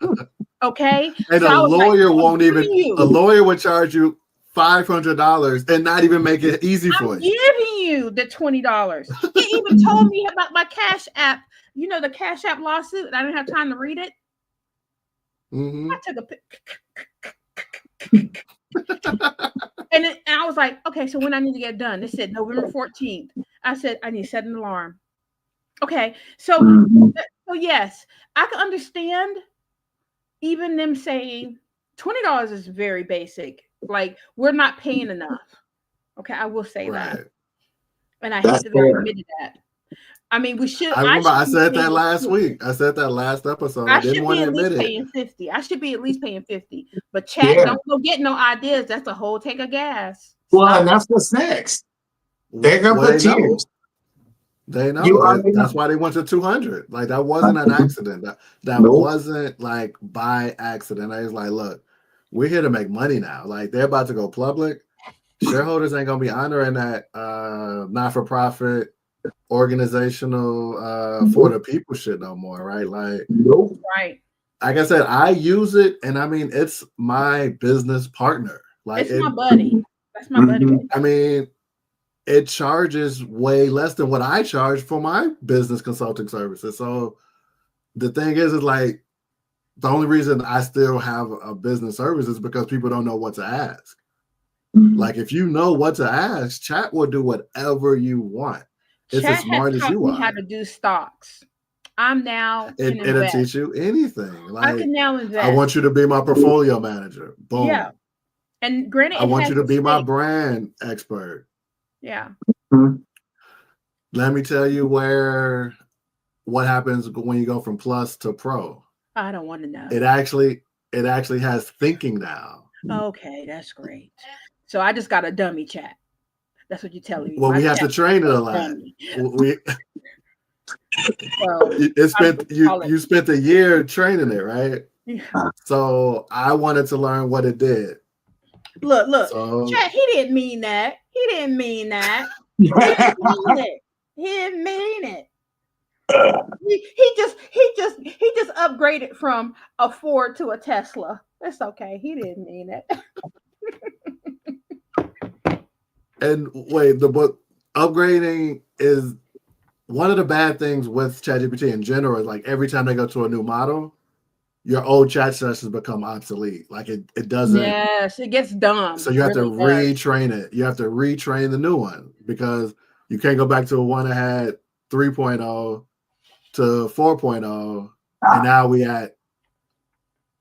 Okay. And so a lawyer a lawyer would charge you $500 and not even make it easy for you. I'm giving you the $20. He even told me about my Cash App. You know, the Cash App lawsuit. I didn't have time to read it. I took a and I was like, okay, so when I need to get done? They said November 14th. I said, I need to set an alarm. Okay, so yes, I can understand even them saying $20 is very basic. Like, we're not paying enough. Okay, I will say that. And I hate that they admitted that. I mean, we should. I remember I said that last week. I said that last episode. I didn't want to admit it. I should be at least paying 50. But chat, don't go get no ideas. That's a whole tank of gas. Well, and that's what's next. They're gonna put tears. They know. That's why they went to 200. Like, that wasn't an accident. That wasn't like by accident. I was like, look, we're here to make money now. Like, they're about to go public. Shareholders ain't gonna be honoring that not-for-profit organizational for the people shit no more, right? Like, right. Like I said, I use it, and I mean, it's my business partner. Like, it's my buddy. That's my buddy. I mean, it charges way less than what I charge for my business consulting services. So the thing is like, the only reason I still have a business service is because people don't know what to ask. Like, if you know what to ask, chat will do whatever you want. It's as smart as you are. How to do stocks. I'm now can It'll invest. teach you anything. I Like, can now I invest. want you to be my portfolio manager. Yeah. Boom. And granted, I it want has you to a be my state. brand expert. Yeah. Let me tell you what happens when you go from plus to pro. I don't want to know. It actually has thinking now. Okay, that's great. So I just got a dummy chat. That's what you're telling me. Well, My we have to chat train it is a lot. dummy. We So you spent a year training it, right? So I wanted to learn what it did. Look, So chat. He didn't mean that. He didn't mean that. He didn't mean it. He didn't mean it. He just upgraded from a Ford to a Tesla. That's okay. He didn't mean it. and wait, but upgrading is one of the bad things with ChatGPT in general. Is like every time they go to a new model, your old chat sessions become obsolete. Like it doesn't. Yes, it gets dumb. So you have to really retrain it. You have to retrain the new one because you can't go back to a one that had 3.0 to 4.0, and now we at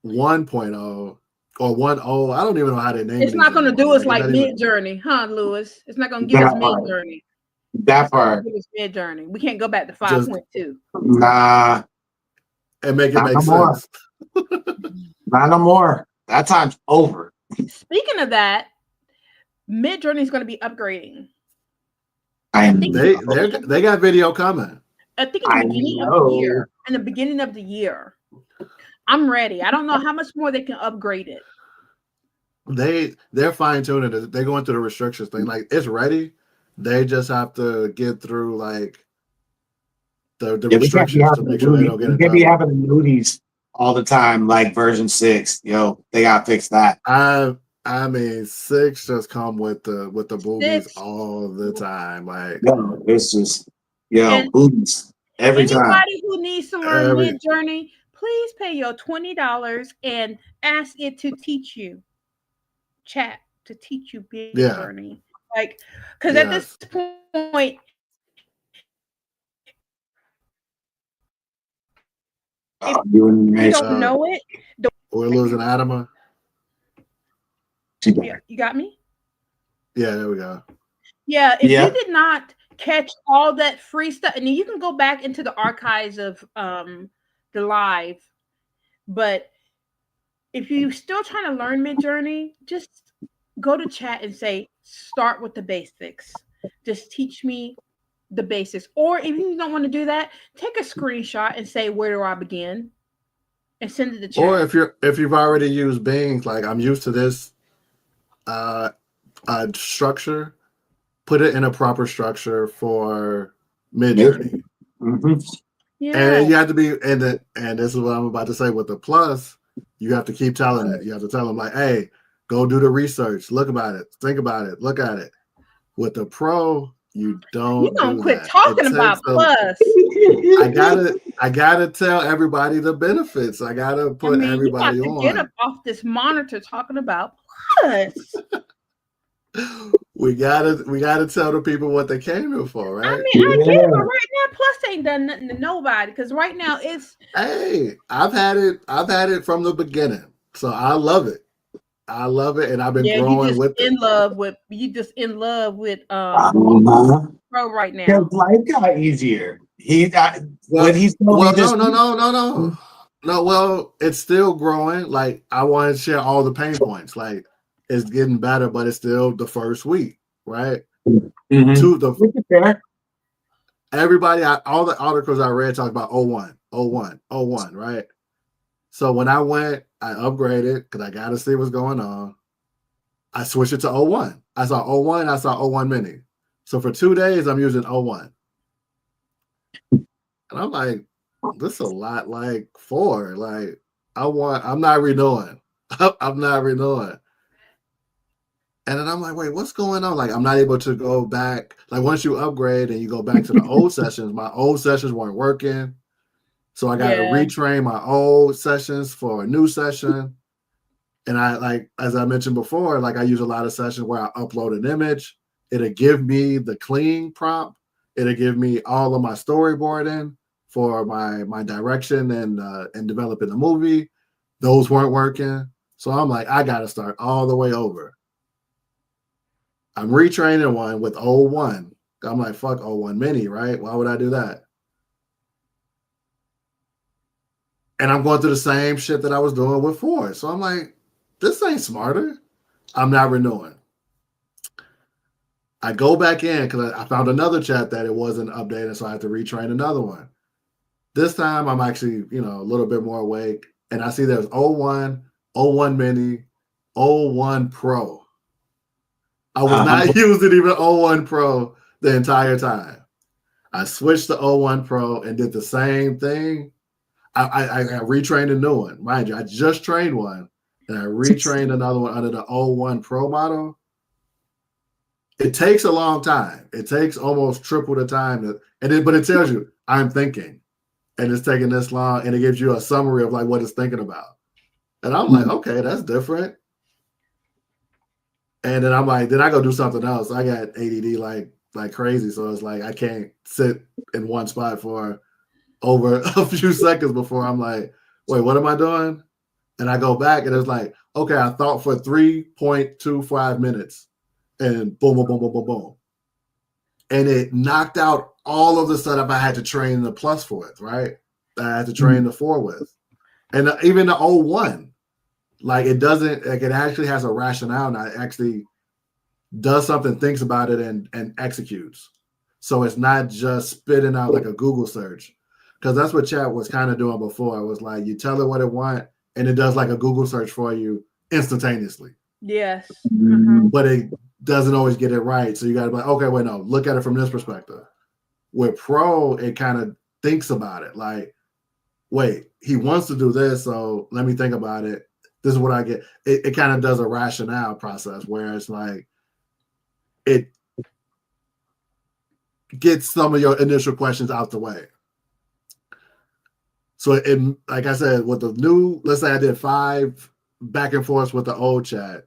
1.0 or 1.0. I don't even know how they name it. It's not going to do us like MidJourney, huh, Lewis? It's not going to give us MidJourney. That part. MidJourney. We can't go back to 5.2. Nah. And make it make sense. Not no more. That time's over. Speaking of that, MidJourney is going to be upgrading. They got video coming. I think in the beginning of the year. In the beginning of the year. I'm ready. I don't know how much more they can upgrade it. They're fine tuning it. They're going through the restrictions thing. Like it's ready. They just have to get through like the restrictions to make sure they don't get in trouble. They be having the nudies all the time, like version 6. Yo, they gotta fix that. I mean, 6 just come with the boobies all the time. Like it's just boobies every time. Anybody who needs to learn MidJourney, please pay your $20 and ask it to teach you. Chat to teach you MidJourney. Like, because at this point, if you don't know it, we're losing Adama. Yeah, you got me? Yeah, there we go. Yeah, if you did not catch all that free stuff, and then you can go back into the archives of the live, but if you're still trying to learn MidJourney, just go to chat and say, start with the basics. Just teach me the basics. Or if you don't want to do that, take a screenshot and say, where do I begin? And send it to chat. Or if you've already used Bing, like I'm used to this structure, put it in a proper structure for MidJourney. Yeah. And you have to be and this is what I'm about to say with the plus, you have to keep telling it. You have to tell them like, hey, go do the research, look about it, think about it, look at it. With the pro, you don't quit talking about plus. I gotta tell everybody the benefits. I gotta put everybody you got to on. Get up off this monitor talking about plus. We gotta tell the people what they came here for, right? I mean, I get it, but right now, plus ain't done nothing to nobody because right now it's. Hey, I've had it from the beginning, so I love it. I love it, and I've been growing with it. You just in love with Pro right now. Because life got easier. No. Well, it's still growing. Like I want to share all the pain points. Like it's getting better, but it's still the first week, right? Everybody, all the articles I read talk about 01, right? So when I went, I upgraded because I got to see what's going on. I switched it to 01. I saw 01, I saw 01 mini. So for 2 days, I'm using 01. And I'm like, this is a lot like 4. Like, I'm not renewing. I'm not renewing. And then I'm like, wait, what's going on? Like, I'm not able to go back. Like, once you upgrade and you go back to the old sessions, my old sessions weren't working. So I got to retrain my old sessions for a new session. And I, like, as I mentioned before, like I use a lot of sessions where I upload an image. It'll give me the clean prompt. It'll give me all of my storyboarding for my direction and developing the movie. Those weren't working. So I'm like, I got to start all the way over. I'm retraining one with 01. I'm like, fuck 01 mini, right? Why would I do that? And I'm going through the same shit that I was doing with 4. So I'm like, this ain't smarter. I'm not renewing. I go back in because I found another chat that it wasn't updated, so I had to retrain another one. This time I'm actually, a little bit more awake, and I see there's 01, 01 mini, 01 Pro. I was not using even 01 Pro the entire time. I switched to 01 Pro and did the same thing. I retrained a new one. Mind you, I just trained one, and I retrained another one under the 01 Pro model. It takes a long time. It takes almost triple the time. But it tells you, I'm thinking. And it's taking this long. And it gives you a summary of like what it's thinking about. And I'm like, okay, that's different. And then I'm like, then I go do something else. I got ADD like crazy. So it's like I can't sit in one spot for over a few seconds before I'm like, wait, what am I doing? And I go back and it's like, okay, I thought for 3.25 minutes. And boom, boom, boom, boom, boom, boom. And it knocked out all of the setup I had to train the plus with, right? I had to train the 4 with. And even the 01, like it doesn't, like it actually has a rationale and it actually does something, thinks about it and executes. So it's not just spitting out like a Google search. Because that's what chat was kind of doing before. It was like you tell it what it wants and it does like a Google search for you instantaneously. Yes. But it doesn't always get it right. So you got to be like, okay, wait, no, look at it from this perspective. With Pro, it kind of thinks about it. Like, wait, he wants to do this, so let me think about it. This is what I get. It kind of does a rationale process where it's like it gets some of your initial questions out the way. So it, like I said, with the new, let's say I did 5 back and forth with the old chat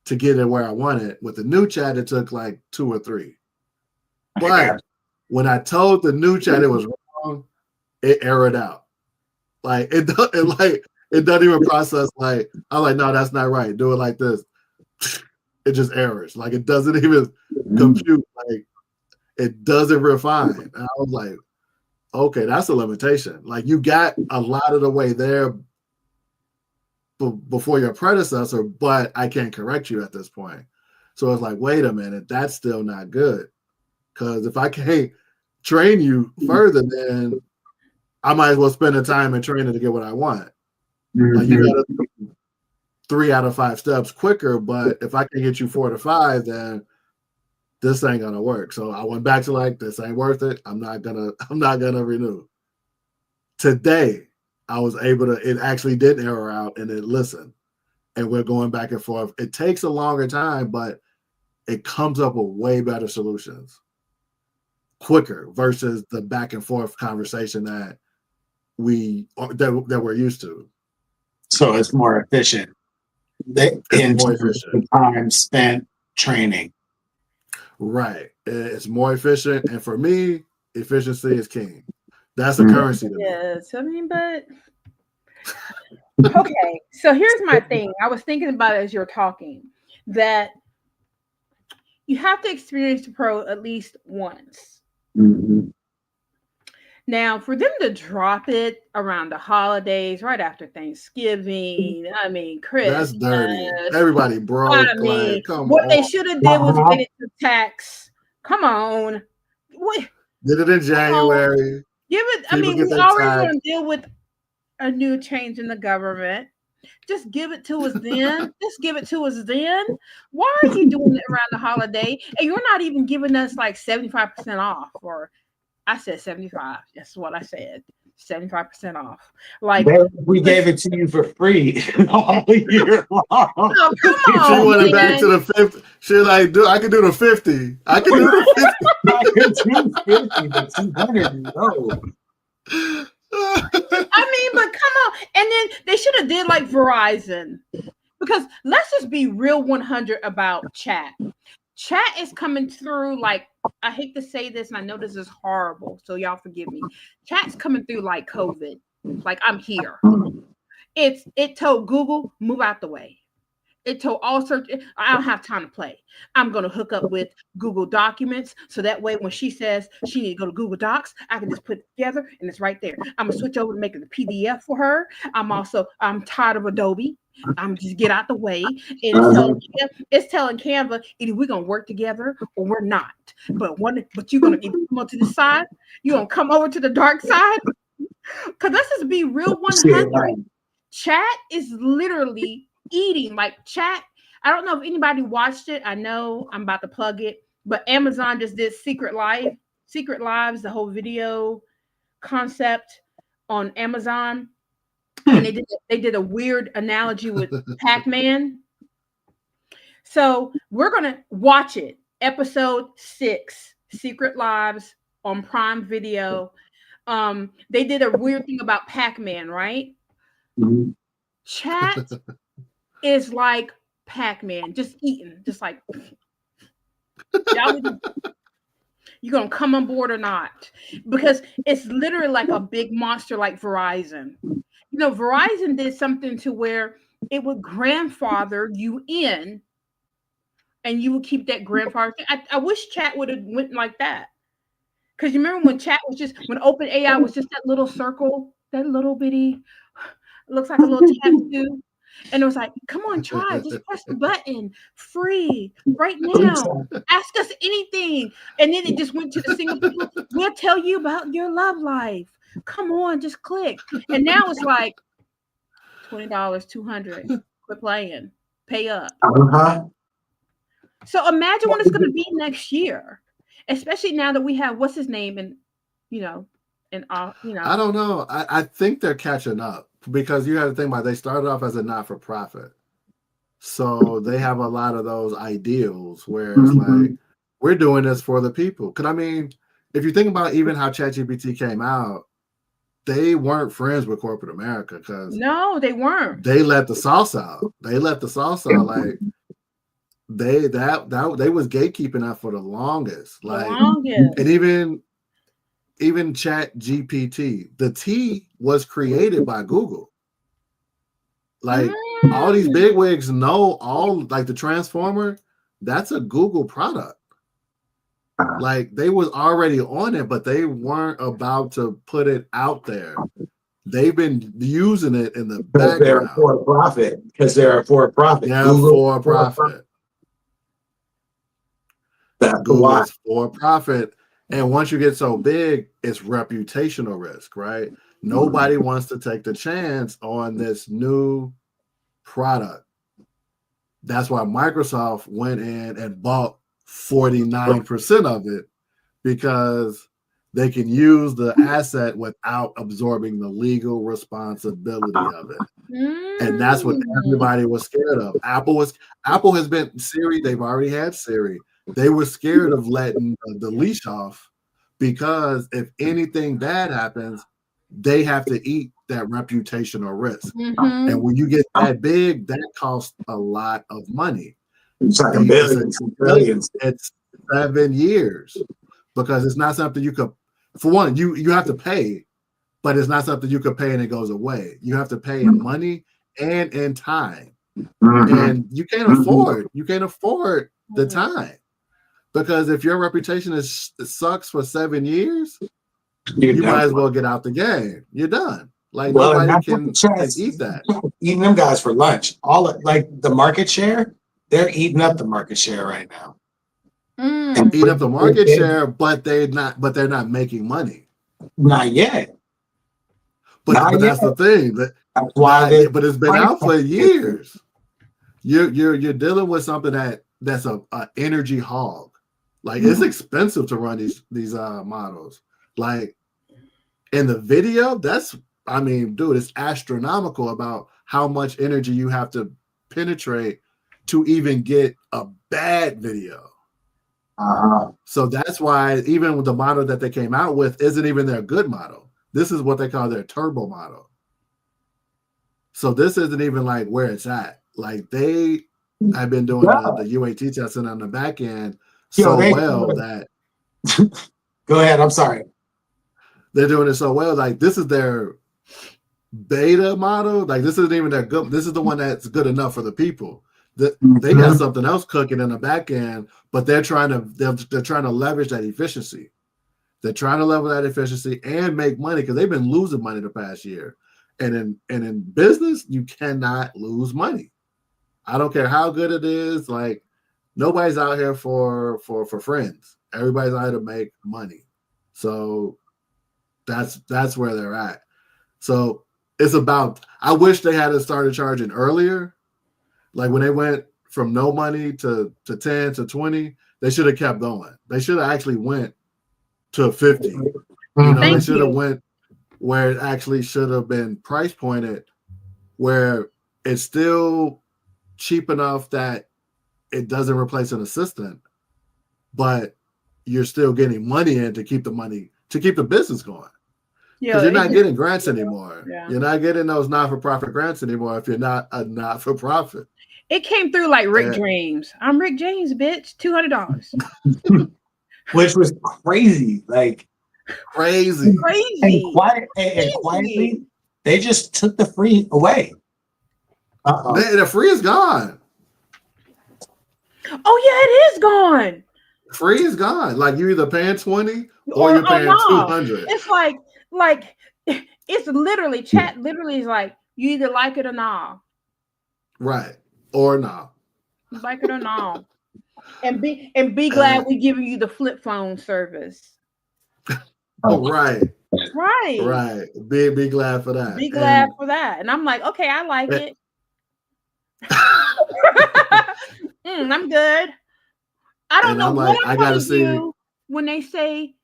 to get it where I wanted. With the new chat, it took like 2 or 3. But when I told the new chat it was wrong, it errored out. Like it doesn't even process. Like I'm like, no, that's not right. Do it like this. It just errors. Like it doesn't even compute. Like it doesn't refine. And I was like, okay, that's a limitation. Like you got a lot of the way there before your predecessor, but I can't correct you at this point. So it's like, wait a minute, that's still not good. Because if I can't train you further, then I might as well spend the time and training to get what I want. Like you got to 3 out of 5 steps quicker, but if I can get you 4 to 5, then this ain't gonna work. So I went back to like, this ain't worth it. I'm not gonna renew. Today, I was able to, it actually did error out and it listened. And we're going back and forth. It takes a longer time, but it comes up with way better solutions quicker versus the back and forth conversation that we're used to. So it's more efficient. It's more efficient. The time spent training. Right. It's more efficient. And for me, efficiency is king. That's a currency to me. Yes. I mean, but okay. So here's my thing. I was thinking about it as you're talking, that you have to experience the Pro at least once. Now, for them to drop it around the holidays, right after Thanksgiving, I mean, Christmas. That's dirty. Everybody broke. I mean, like, come what on. they should have did was get it to tax. Come on. What? Did it in January. Give it. I mean, we already going to deal with a new change in the government. Just give it to us then. Just give it to us then. Why are you doing it around the holiday? And you're not even giving us like 75% off, or I said 75. That's what I said. 75% off. Like we gave it to you for free all year long. Oh, come on, she went back to the 50. She like, I can do the 50. I can do the 50. I can do 50, but 200, no. I mean, but come on. And then they should have did like Verizon. Because let's just be real 100 about chat. Chat is coming through like I hate to say this, and I know this is horrible, so y'all forgive me. Chat's coming through like COVID. Like I'm here. It told Google, move out the way. It told all search. I don't have time to play. I'm gonna hook up with Google Documents so that way when she says she need to go to Google Docs, I can just put it together and it's right there. I'm gonna switch over to making the PDF for her. I'm tired of Adobe. I'm just get out the way. And it's telling Canva either we're gonna work together or we're not. But you're gonna either come over to the side, you're gonna come over to the dark side. Cause let's just be real 100. Chat is literally eating like chat. I don't know if anybody watched it. I know I'm about to plug it, but Amazon just did Secret Lives, the whole video concept on Amazon. And they did a weird analogy with Pac-Man. So we're gonna watch it. Episode 6, Secret Lives on Prime Video. They did a weird thing about Pac-Man, right? Mm-hmm. Chat is like Pac-Man, just eating, just like you gonna come on board or not? Because it's literally like a big monster like Verizon. You know, Verizon did something to where it would grandfather you in and you would keep that grandfather. I wish chat would have went like that. Because you remember when chat was just, when OpenAI was just that little circle, that little bitty, looks like a little tattoo. And it was like, come on, try, just press the button, free, right now. Ask us anything. And then it just went to the single people. We'll tell you about your love life. Come on, just click. And now it's like $20, $200. Quit playing. Pay up. Uh-huh. So imagine what it's going to be next year, especially now that we have what's his name and I don't know. I think they're catching up because you have to think about it, they started off as a not-for-profit. So they have a lot of those ideals where it's like, we're doing this for the people. Because I mean, if you think about even how ChatGPT came out, they weren't friends with corporate America because no, they weren't. They let the sauce out. Like they was gatekeeping that for the longest. And even Chat GPT, the T was created by Google. Like all these bigwigs know like the Transformer, that's a Google product. Like they was already on it, but they weren't about to put it out there. They've been using it in the background. They're for profit. Because they're for profit. Yeah, for profit. Google is for profit. And once you get so big, it's reputational risk, right? Nobody wants to take the chance on this new product. That's why Microsoft went in and bought 49% of it because they can use the asset without absorbing the legal responsibility of it. And that's what everybody was scared of. Apple has been Siri, they've already had Siri. They were scared of letting the leash off because if anything bad happens, they have to eat that reputational risk. And when you get that big, that costs a lot of money. It's like billions. It's 7 years because it's not something you could, for one, you have to pay, but it's not something you could pay and it goes away. You have to pay in money and in time. And you can't afford the time. Because if your reputation sucks for 7 years, you might as well get out the game. You're done. Like nobody can eat that. Eating them guys for lunch. Like the market share, they're eating up the market share right now. And eat up the market share, but they're not making money. Not yet. But that's the thing. That's why. But it's been out for years. You're dealing with something that's a energy hog. Like it's expensive to run these models. Like in the video, dude, it's astronomical about how much energy you have to penetrate to even get a bad video. So that's why even with the model that they came out with isn't even their good model. This is what they call their turbo model. So this isn't even like where it's at. Like they have been doing the UAT testing on the back end that Go ahead. I'm sorry. They're doing it so well. Like this is their beta model. Like this isn't even that good. This is the one that's good enough for the people. They got something else cooking in the back end, but they're trying to leverage that efficiency. They're trying to level that efficiency and make money because they've been losing money the past year. And in business, you cannot lose money. I don't care how good it is. Like nobody's out here for friends. Everybody's out here to make money. So that's where they're at. So it's about. I wish they had started charging earlier. Like when they went from no money to 10 to 20, they should have kept going. They should have actually went to 50. You know, they should have went where it actually should have been price pointed, where it's still cheap enough that it doesn't replace an assistant, but you're still getting money in to keep the business going. Because you're not getting grants anymore. Yeah. You're not getting those not-for-profit grants anymore if you're not a not-for-profit. It came through like Rick James. I'm Rick James, bitch. $200. Which was crazy. Like crazy. And quietly, they just took the free away. The free is gone. Oh yeah, it is gone. Free is gone. Like you're either paying 20 or you're paying 200. It's like it's literally chat. Literally is like you either like it or not. Right or not. Like it or not. And be glad we giving you the flip phone service. Oh right. Right. Be glad for that. Be glad for that. And I'm like, okay, I like it. I'm good. I don't know what I'm going to do when they say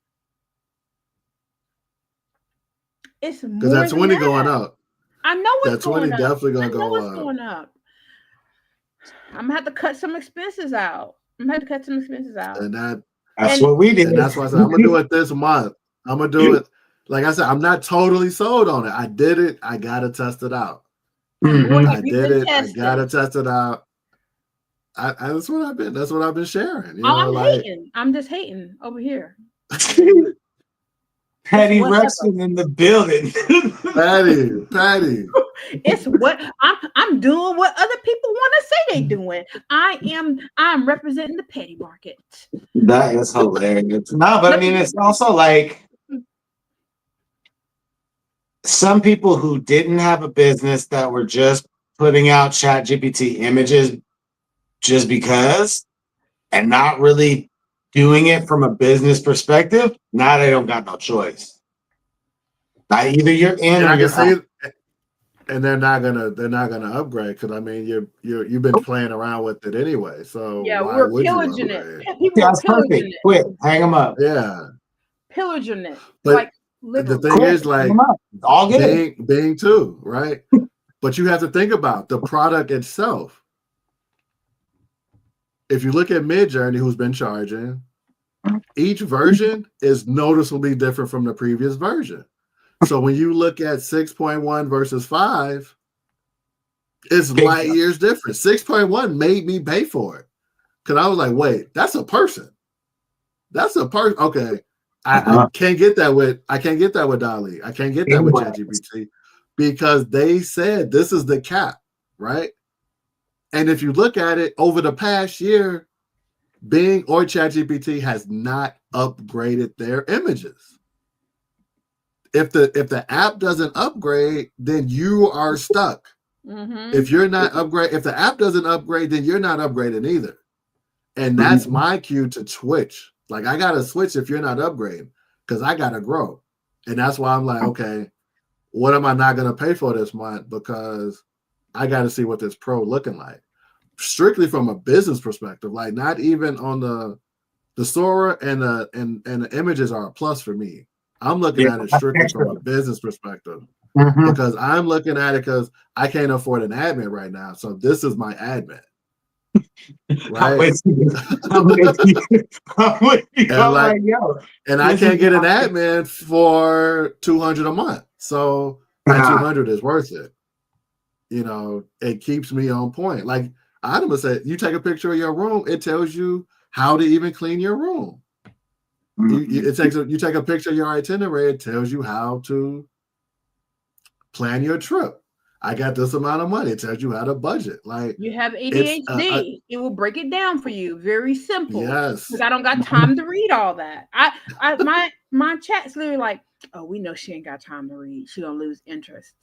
it's more. Because that 20 going up. I know it's going up. That 20 definitely going to go up. Going up. I'm going to have to cut some expenses out. And that's what we did. And that's why I said I'm going to do it this month. I'm going to do it. Like I said, I'm not totally sold on it. I did it. I got to test it out. I did it. I got to test it out. That's what I've been sharing. You know, I'm hating. I'm just hating over here. Patty Ruxin in the building. Patty. It's what I'm doing. What other people want to say they doing. I'm representing the petty market. That is hilarious. No, but I mean, it's also like some people who didn't have a business that were just putting out ChatGPT images just because and not really doing it from a business perspective. Now they don't got no choice. Now either you're in or you're out. And they're not gonna upgrade because I mean you've been playing around with it anyway. So yeah, we're pillaging it. That's perfect. Quit, hang them up. Yeah, pillaging it. But like the thing is, like all good. Bing too, right? But you have to think about the product itself. If you look at MidJourney, who's been charging, each version is noticeably different from the previous version. So when you look at 6.1 versus 5, it's light years different. 6.1 made me pay for it because I was like, wait, that's a person. That's a person. Okay, I can't get that with DALL-E. I can't get that with ChatGPT because they said this is the cap, right? And if you look at it over the past year, Bing or ChatGPT has not upgraded their images. If the app doesn't upgrade, then you are stuck. Mm-hmm. If the app doesn't upgrade, then you're not upgrading either. And that's my cue to switch. Like I gotta switch if you're not upgrading because I gotta grow. And that's why I'm like, okay, what am I not gonna pay for this month? Because I gotta see what this pro looking like. Strictly from a business perspective, like not even on the Sora and the images are a plus for me. I'm looking at it strictly from a business perspective because I'm looking at it because I can't afford an admin right now. So this is my admin. Right. And I can't get an admin for $200 a month. So that $200 is worth it. You know, it keeps me on point. Like Adam said, you take a picture of your room, it tells you how to even clean your room. You take a picture of your itinerary. It tells you how to plan your trip. I got this amount of money. It tells you how to budget. Like You have it's ADHD. It will break it down for you. Very simple. yes. Because I don't got time to read all that. My chat's literally like, oh, we know she ain't got time to read. She gonna lose interest.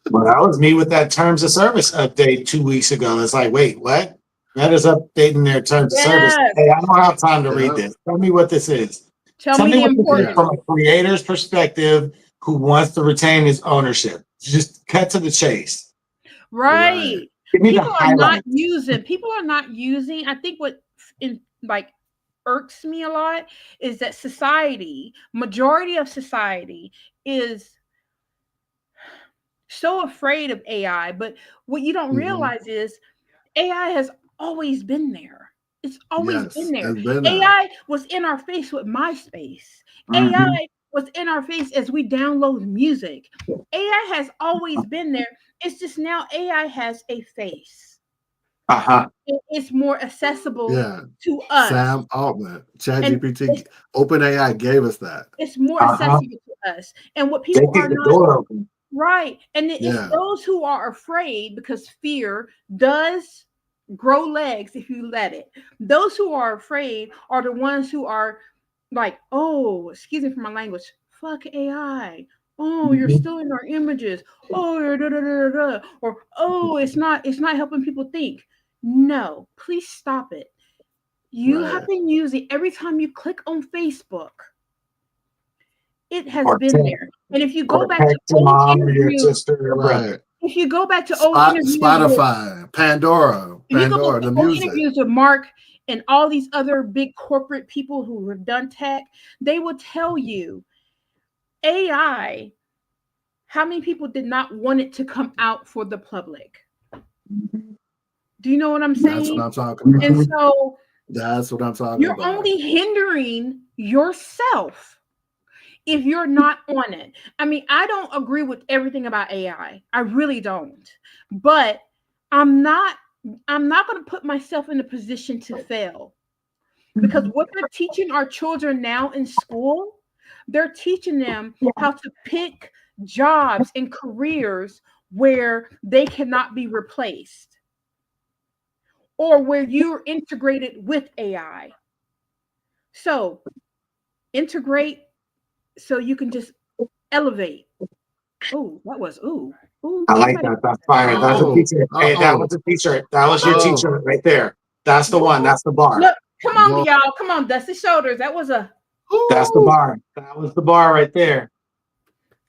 Well, that was me with that terms of service update 2 weeks ago. It's like, wait, what? That is updating their terms of service. Yes. Hey, I don't have time to read this. Tell me what this is. Tell me the what this is importance. from a creator's perspective who wants to retain his ownership. Just cut to the chase. Right. Give me People the are not highlight. using. I think what irks me a lot is that majority of society is so afraid of AI. But what you don't realize is AI has always been there. It's always been there. AI was in our face with MySpace. AI was in our face as we download music. AI has always been there. It's just now AI has a face. It's more accessible to us. Sam Altman, ChatGPT, OpenAI gave us that. It's more accessible to us. And what people are not door open. Right. And it's those who are afraid, because fear does grow legs if you let it. Those who are afraid are the ones who are like, oh, excuse me for my language, fuck AI. Oh, you're stealing our images. Oh, or oh, it's not helping people think. No, please stop it. You have been using, every time you click on Facebook, it has been there. And if you go back to old interviews, if you go back to old interviews, Spotify, Pandora, the music, interviews with Mark and all these other big corporate people who have done tech, they will tell you AI, how many people did not want it to come out for the public? Do you know what I'm saying? That's what I'm talking about. And so that's what I'm talking about. You're only hindering yourself if you're not on it. I mean, I don't agree with everything about AI. I really don't. But I'm not going to put myself in a position to fail. Because what they're teaching our children now in school, they're teaching them how to pick jobs and careers where they cannot be replaced, or where you're integrated with AI. So integrate so you can just elevate. Oh, that was ooh. I like that. That's fire. That's a t-shirt. Hey, that was a t-shirt. That was your t-shirt right there. That's the one. That's the bar. Look, come on, y'all. Come on, dust the shoulders. That was a. That's the bar. That was the bar right there.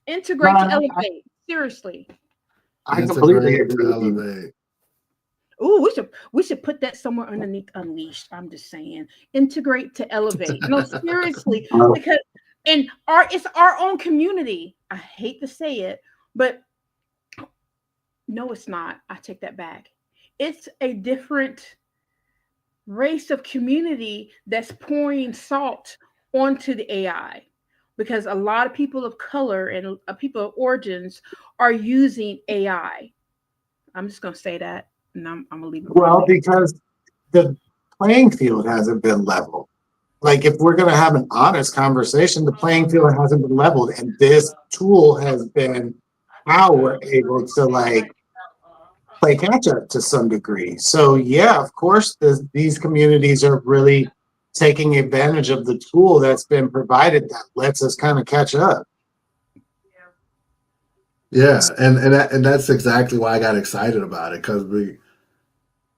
Integrate to elevate. Seriously. I completely agree with you. Ooh, we should put that somewhere underneath Unleashed. I'm just saying. Integrate to elevate. No, seriously. Because it's our own community. I hate to say it, but no, it's not. I take that back. It's a different race of community that's pouring salt onto the AI, because a lot of people of color and people of origins are using AI. I'm just going to say that, and I'm going to leave it. Well, because the playing field hasn't been leveled. Like, if we're going to have an honest conversation, the playing field hasn't been leveled, and this tool has been how we're able to like play catch up to some degree. So yeah, of course, these communities are really taking advantage of the tool that's been provided that lets us kind of catch up. Yeah, and that's exactly why I got excited about it, because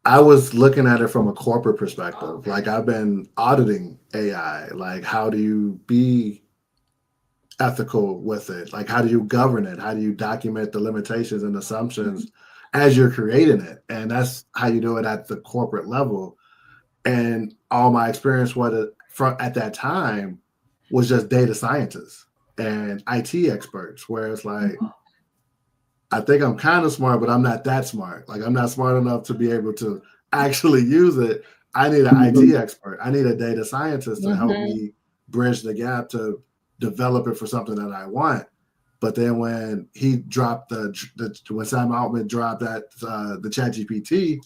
I was looking at it from a corporate perspective. Like, I've been auditing AI. Like, how do you be ethical with it? Like, how do you govern it? How do you document the limitations and assumptions as you're creating it? And that's how you do it at the corporate level. And all my experience at that time was just data scientists and IT experts, where it's like, I think I'm kind of smart, but I'm not that smart. Like, I'm not smart enough to be able to actually use it. I need an IT expert. I need a data scientist to help me bridge the gap to develop it for something that I want. But then when he dropped when Sam Altman dropped that the ChatGPT,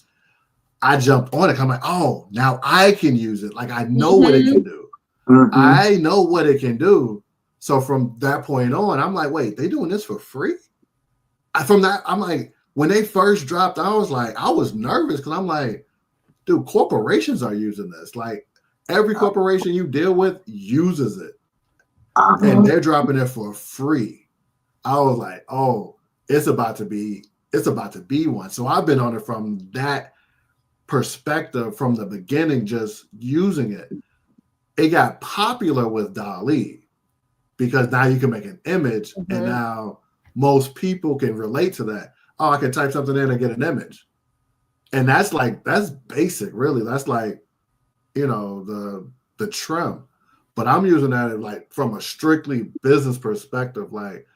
I jumped on it. I'm like, oh, now I can use it. Like, I know what it can do. I know what it can do. So from that point on, I'm like, wait, they doing this for free? From that, I'm like, when they first dropped, I was nervous because I'm like, dude, corporations are using this. Like every corporation you deal with uses it. And they're dropping it for free. I was like, oh, it's about to be one. So I've been on it from that perspective from the beginning, just using it. It got popular with DALL-E because now you can make an image and now most people can relate to that. Oh, I can type something in and get an image. And that's basic, really. That's like, the trim. But I'm using that like from a strictly business perspective, like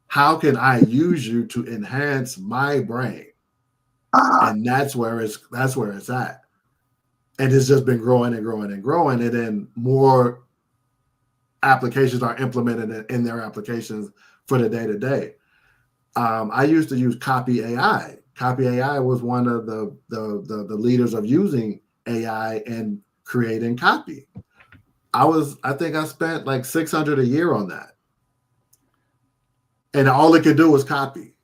how can I use you to enhance my brain? And that's where it's at. And it's just been growing and growing and growing. And then more applications are implemented in their applications for the day-to-day. I used to use Copy AI. Copy AI was one of the leaders of using AI and creating copy. I think I spent like $600 a year on that. And all it could do was copy.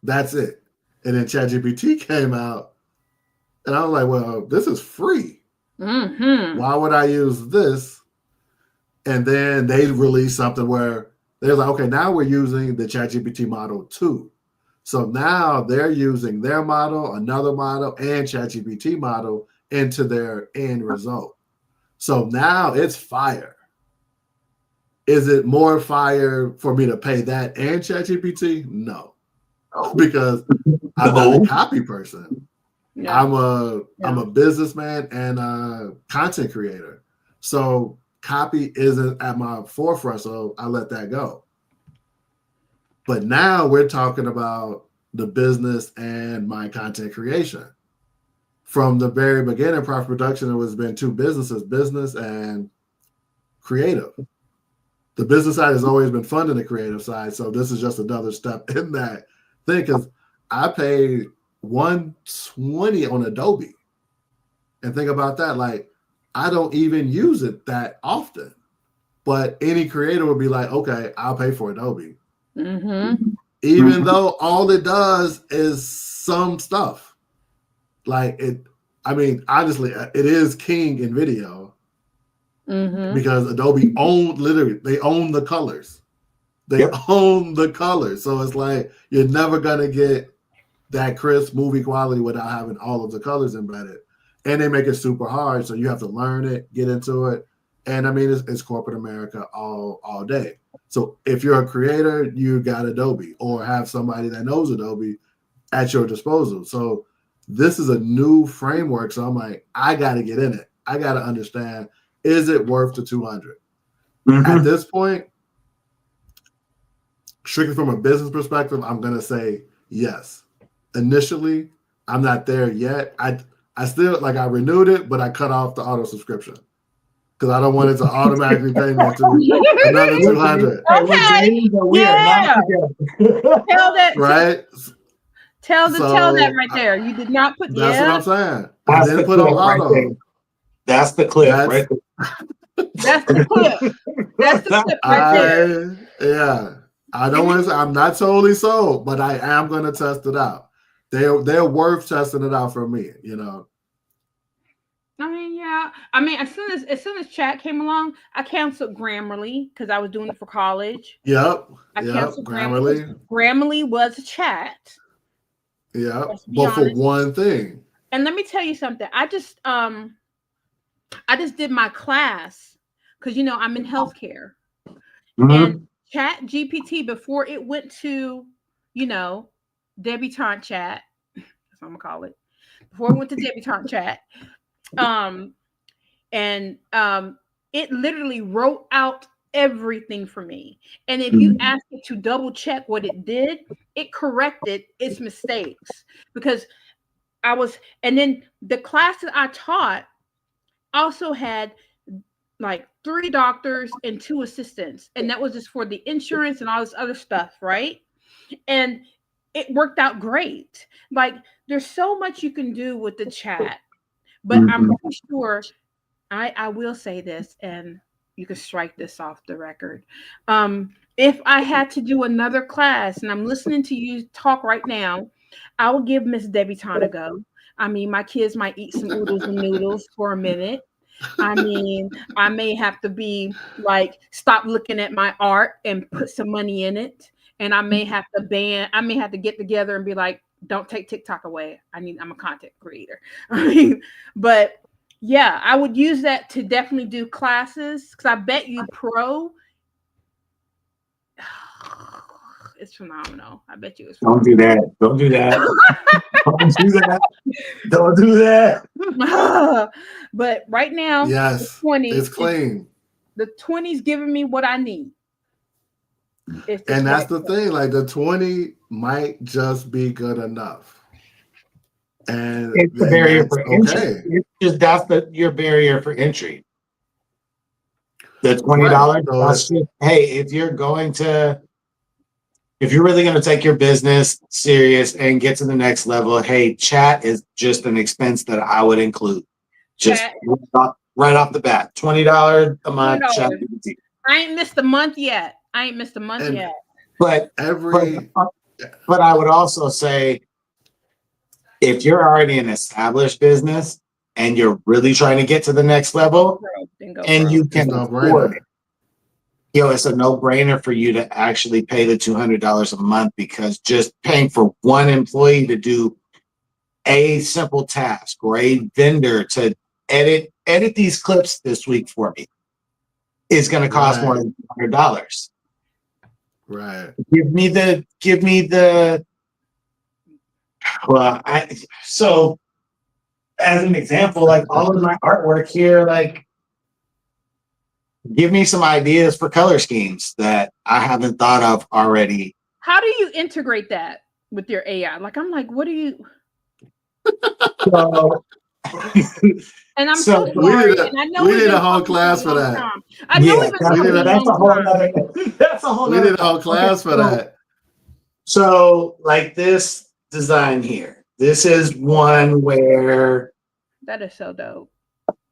That's it. And then ChatGPT came out and I was like, well, this is free. Why would I use this? And then they released something where they're like, okay, now we're using the ChatGPT model too. So now they're using their model, another model, and ChatGPT model into their end result. So now it's fire. Is it more fire for me to pay that and ChatGPT? No, because I'm not a copy person. Yeah. I'm a businessman and a content creator. So copy isn't at my forefront, so I let that go. But now we're talking about the business and my content creation. From the very beginning, Profit Production, it has been two businesses, business and creative. The business side has always been funding the creative side, so this is just another step in that thing because I paid $120 on Adobe. And think about that, like I don't even use it that often. But any creator would be like, okay, I'll pay for Adobe. Even though all it does is some stuff. Like honestly, it is king in video because Adobe they own the colors. They own the colors. So it's like, you're never going to get that crisp movie quality without having all of the colors embedded. And they make it super hard. So you have to learn it, get into it. And it's corporate America all day. So if you're a creator, you got Adobe or have somebody that knows Adobe at your disposal. So this is a new framework. So I'm like, I got to get in it. I got to understand, is it worth the $200? At this point, strictly from a business perspective, I'm going to say yes. Initially, I'm not there yet. I still, I renewed it, but I cut off the auto subscription because I don't want it to automatically pay me to another $200. Okay. We are not together. Tell that. Right? Tell that right there. You did not put. That's what I'm saying. That's I didn't the put on clip right auto. there. That's the clip right there. That's the clip. That's the clip right there. Yeah. I don't want to say I'm not totally sold, but I am going to test it out. They're worth testing it out for me, Yeah. As soon as chat came along, I canceled Grammarly because I was doing it for college. Yep. I canceled Grammarly. Grammarly was a chat. Yeah. But for one thing. And let me tell you something. I just did my class because I'm in healthcare. And Chat GPT, before it went to, debutante chat, that's what I'm gonna call it. Before it went to debutante chat, it literally wrote out everything for me. And if you ask it to double check what it did, it corrected its mistakes because and then the class that I taught also had like 3 doctors and 2 assistants, and that was just for the insurance and all this other stuff, right? And it worked out great. Like, there's so much you can do with the chat, but I'm pretty sure I will say this, and you can strike this off the record. If I had to do another class, and I'm listening to you talk right now, I will give Miss Debutante a go. I mean, my kids might eat some oodles and noodles for a minute. I mean, I may have to be like, stop looking at my art and put some money in it. And I may have to get together and be like, don't take TikTok away. I'm a content creator. I mean, but yeah, I would use that to definitely do classes because I bet you pro, it's phenomenal. I bet you it's Don't do that. Don't do that. Don't do that. Don't do that. But right now, the Yes, 20 it's clean. the 20's giving me what I need. And that's the thing, like the 20 might just be good enough. And it's the barrier that's for entry. okay. It's just that's your barrier for entry. The $20. Right. So That's just, hey, if you're really going to take your business serious and get to the next level, hey, chat is just an expense that I would include. Just right off the bat, $20 a month. Chat. I ain't missed a month yet. But I would also say, if you're already an established business and you're really trying to get to the next level, and you can afford it, it's a no-brainer for you to actually pay the $200 a month, because just paying for one employee to do a simple task or a vendor to edit these clips this week for me is going to cost more than $200. Right. Give me the well, so as an example, like all of my artwork here, like give me some ideas for color schemes that I haven't thought of already. How do you integrate that with your AI? Like, I'm like, what do you? So, and I'm so sorry. And I know we need a whole class for that. I know we've been talking a long time. That's a whole. We need a whole class for that. So, like this design here, this is one where that is so dope.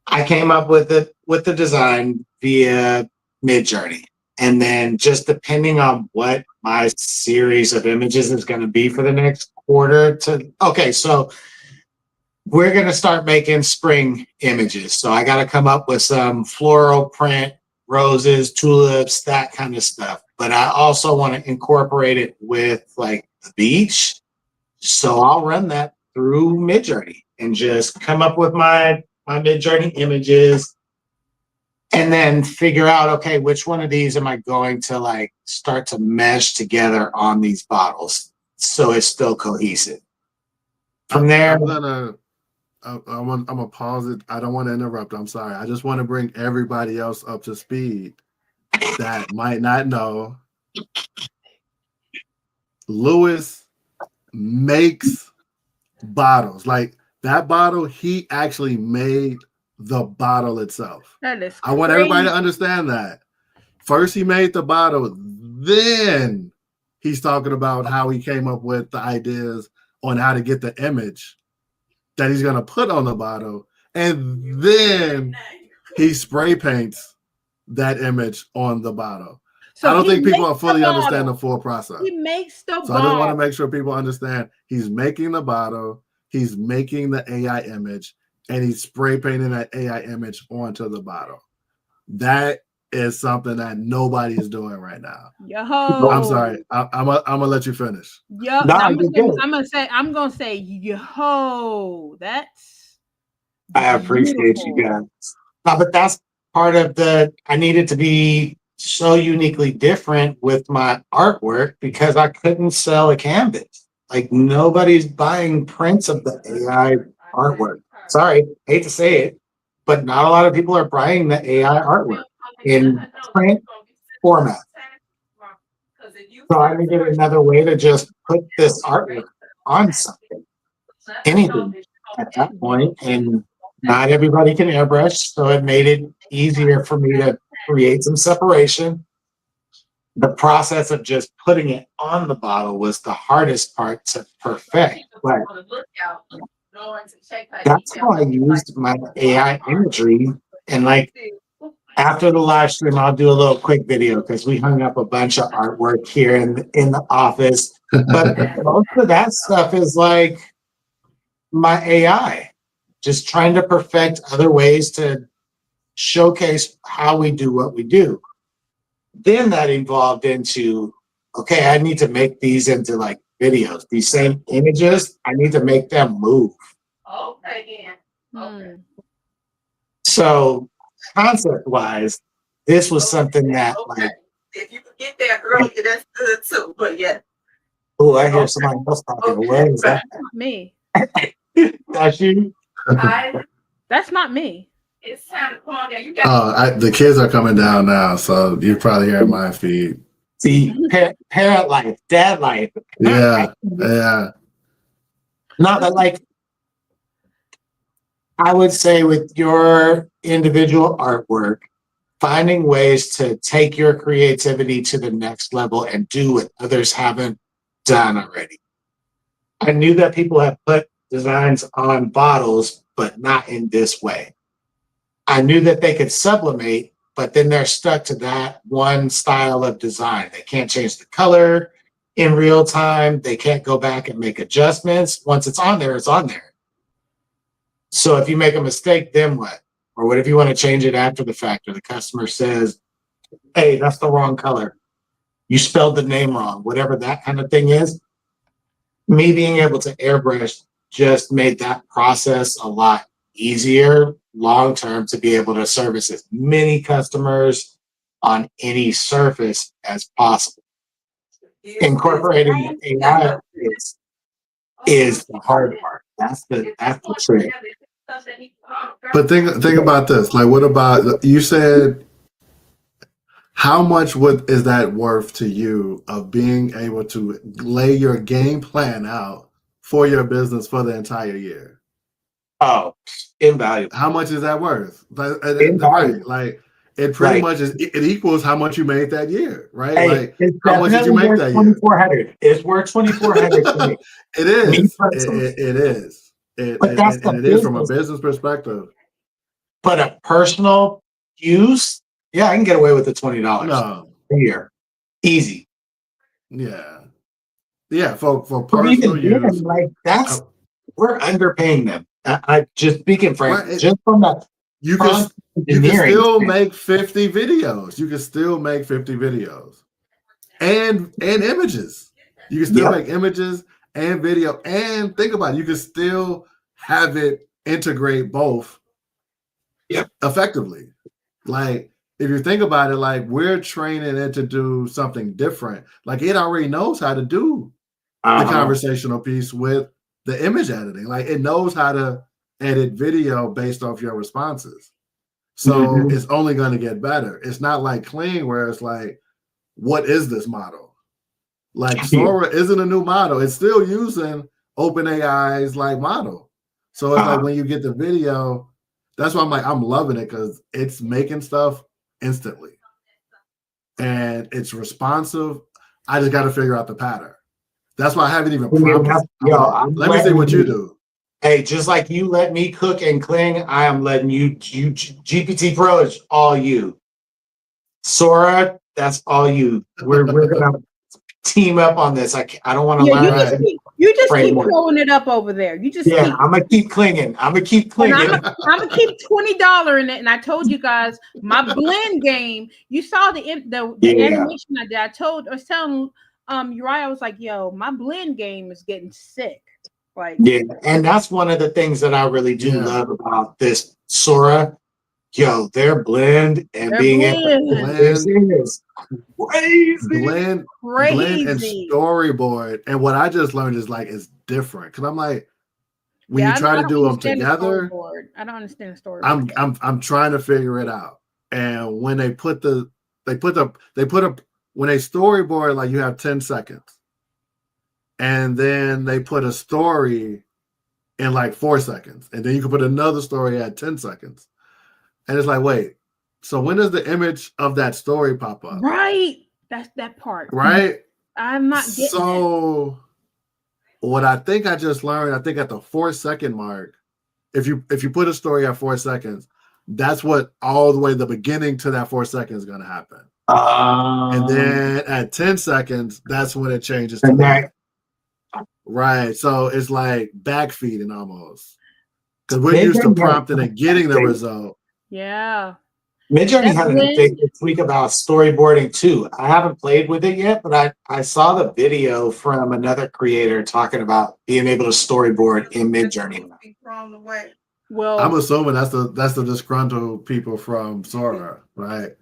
I came up with the design via MidJourney, and then just depending on what my series of images is going to be for the next quarter so we're going to start making spring images. So I got to come up with some floral print, roses, tulips, that kind of stuff. But I also want to incorporate it with like the beach. So I'll run that through MidJourney and just come up with my MidJourney images, and then figure out, okay, which one of these am I going to like start to mesh together on these bottles so it's still cohesive. From there, I'm gonna pause it. I don't want to interrupt. I'm sorry. I just want to bring everybody else up to speed that might not know. Lewis makes bottles. Like that bottle, he actually made the bottle itself. That is crazy. I want everybody to understand that. First, he made the bottle, then he's talking about how he came up with the ideas on how to get the image that he's going to put on the bottle, and then he spray paints that image on the bottle. So I don't think people are fully understand the full process. He makes the bottle. So I just want to make sure people understand he's making the bottle, he's making the AI image, and he's spray painting that AI image onto the bottle. That is something that nobody is doing right now. Yo, I'm sorry. I'm gonna let you finish. Yo, no, I'm gonna say, yo, that's. I appreciate you guys. No, but that's part of I needed to be so uniquely different with my artwork because I couldn't sell a canvas. Like nobody's buying prints of the AI artwork. Sorry, hate to say it, but not a lot of people are buying the AI artwork in print format. So I needed another way to just put this artwork on something, anything at that point, and not everybody can airbrush, so it made it easier for me to create some separation. The process of just putting it on the bottle was the hardest part to perfect, but that's how I used my AI imagery And like after the live stream, I'll do a little quick video because we hung up a bunch of artwork here in the office. But most of that stuff is like my AI, just trying to perfect other ways to showcase how we do what we do. Then that evolved into, okay, I need to make these into like videos. These same images, I need to make them move. Okay, then. Okay. So concept wise, this was something that like, if you could get there earlier, that's good too. But yeah. oh, I hear somebody else talking. Where is that? Me. That's you? That's not me. It's time to calm down. You got The kids are coming down now, so you're probably hearing my feed. See, parent life, dad life. Yeah. Not that like, I would say with your individual artwork, finding ways to take your creativity to the next level and do what others haven't done already. I knew that people have put designs on bottles, but not in this way. I knew that they could sublimate, but then they're stuck to that one style of design. They can't change the color in real time. They can't go back and make adjustments. Once it's on there, it's on there. So if you make a mistake, then what? Or what if you want to change it after the fact, or the customer says, hey, that's the wrong color. You spelled the name wrong, whatever that kind of thing is. Me being able to airbrush just made that process a lot easier long-term to be able to service as many customers on any surface as possible. Incorporating the AI is the hard part. That's the trick. But think about this. Like, what about, you said, how much is that worth to you of being able to lay your game plan out for your business for the entire year? Oh, invaluable. How much is that worth? Invaluable. Right. Like, it pretty much is, it equals how much you made that year, right? Hey, like, how much did you make that year? $2,400. It's worth $2,400 to me. It is. It is. It is from a business perspective. But a personal use, yeah, I can get away with the $20 a year. Easy. Yeah. Yeah, for personal use. Like that's, we're underpaying them. I just speaking frankly, just from that. You can still make 50 videos. You can still make 50 videos. And images. You can still make images and video. And think about it, you can still have it integrate both effectively. Like, if you think about it, like, we're training it to do something different. Like, it already knows how to do the conversational piece with the image editing. Like, it knows how to edit video based off your responses. So it's only going to get better. It's not like Kling, where it's like, what is this model? Like, Sora isn't a new model. It's still using OpenAI's like model. So it's like, when you get the video, that's why I'm like, I'm loving it, because it's making stuff instantly. And it's responsive. I just got to figure out the pattern. That's why I haven't even prompted. Let me see what you do. Hey, just like you let me cook and Kling, I am letting you GPT Pro is all you. Sora, that's all you. We're gonna team up on this. I don't want to learn. You just keep throwing it up over there. You just I'm gonna keep clinging. I'm gonna keep clinging. I'm gonna keep $20 in it. And I told you guys my blend game. You saw the animation I did. I was telling Uriah, I was like, yo, my blend game is getting sick. Like, and that's one of the things that I really do love about this Sora. Yo, their blend and being able to is crazy. Blend and storyboard. And what I just learned is like, it's different. Cause I'm like, when you try to do them together, I don't understand the storyboard. I'm trying to figure it out. And when they put when they storyboard, like, you have 10 seconds. And then they put a story in like 4 seconds. And then you can put another story at 10 seconds. And it's like, wait, so when does the image of that story pop up? Right. That's that part. Right. I'm not getting so what I think I just learned, I think at the 4 second mark, if you put a story at 4 seconds, that's what all the way the beginning to that 4 seconds is going to happen. And then at 10 seconds, that's when it changes to that. Right. So it's like backfeeding almost. Because we're used to prompting and getting the result. Yeah. MidJourney had an update this week about storyboarding too. I haven't played with it yet, but I saw the video from another creator talking about being able to storyboard in MidJourney. Well, I'm assuming that's the disgruntled people from Sora, right?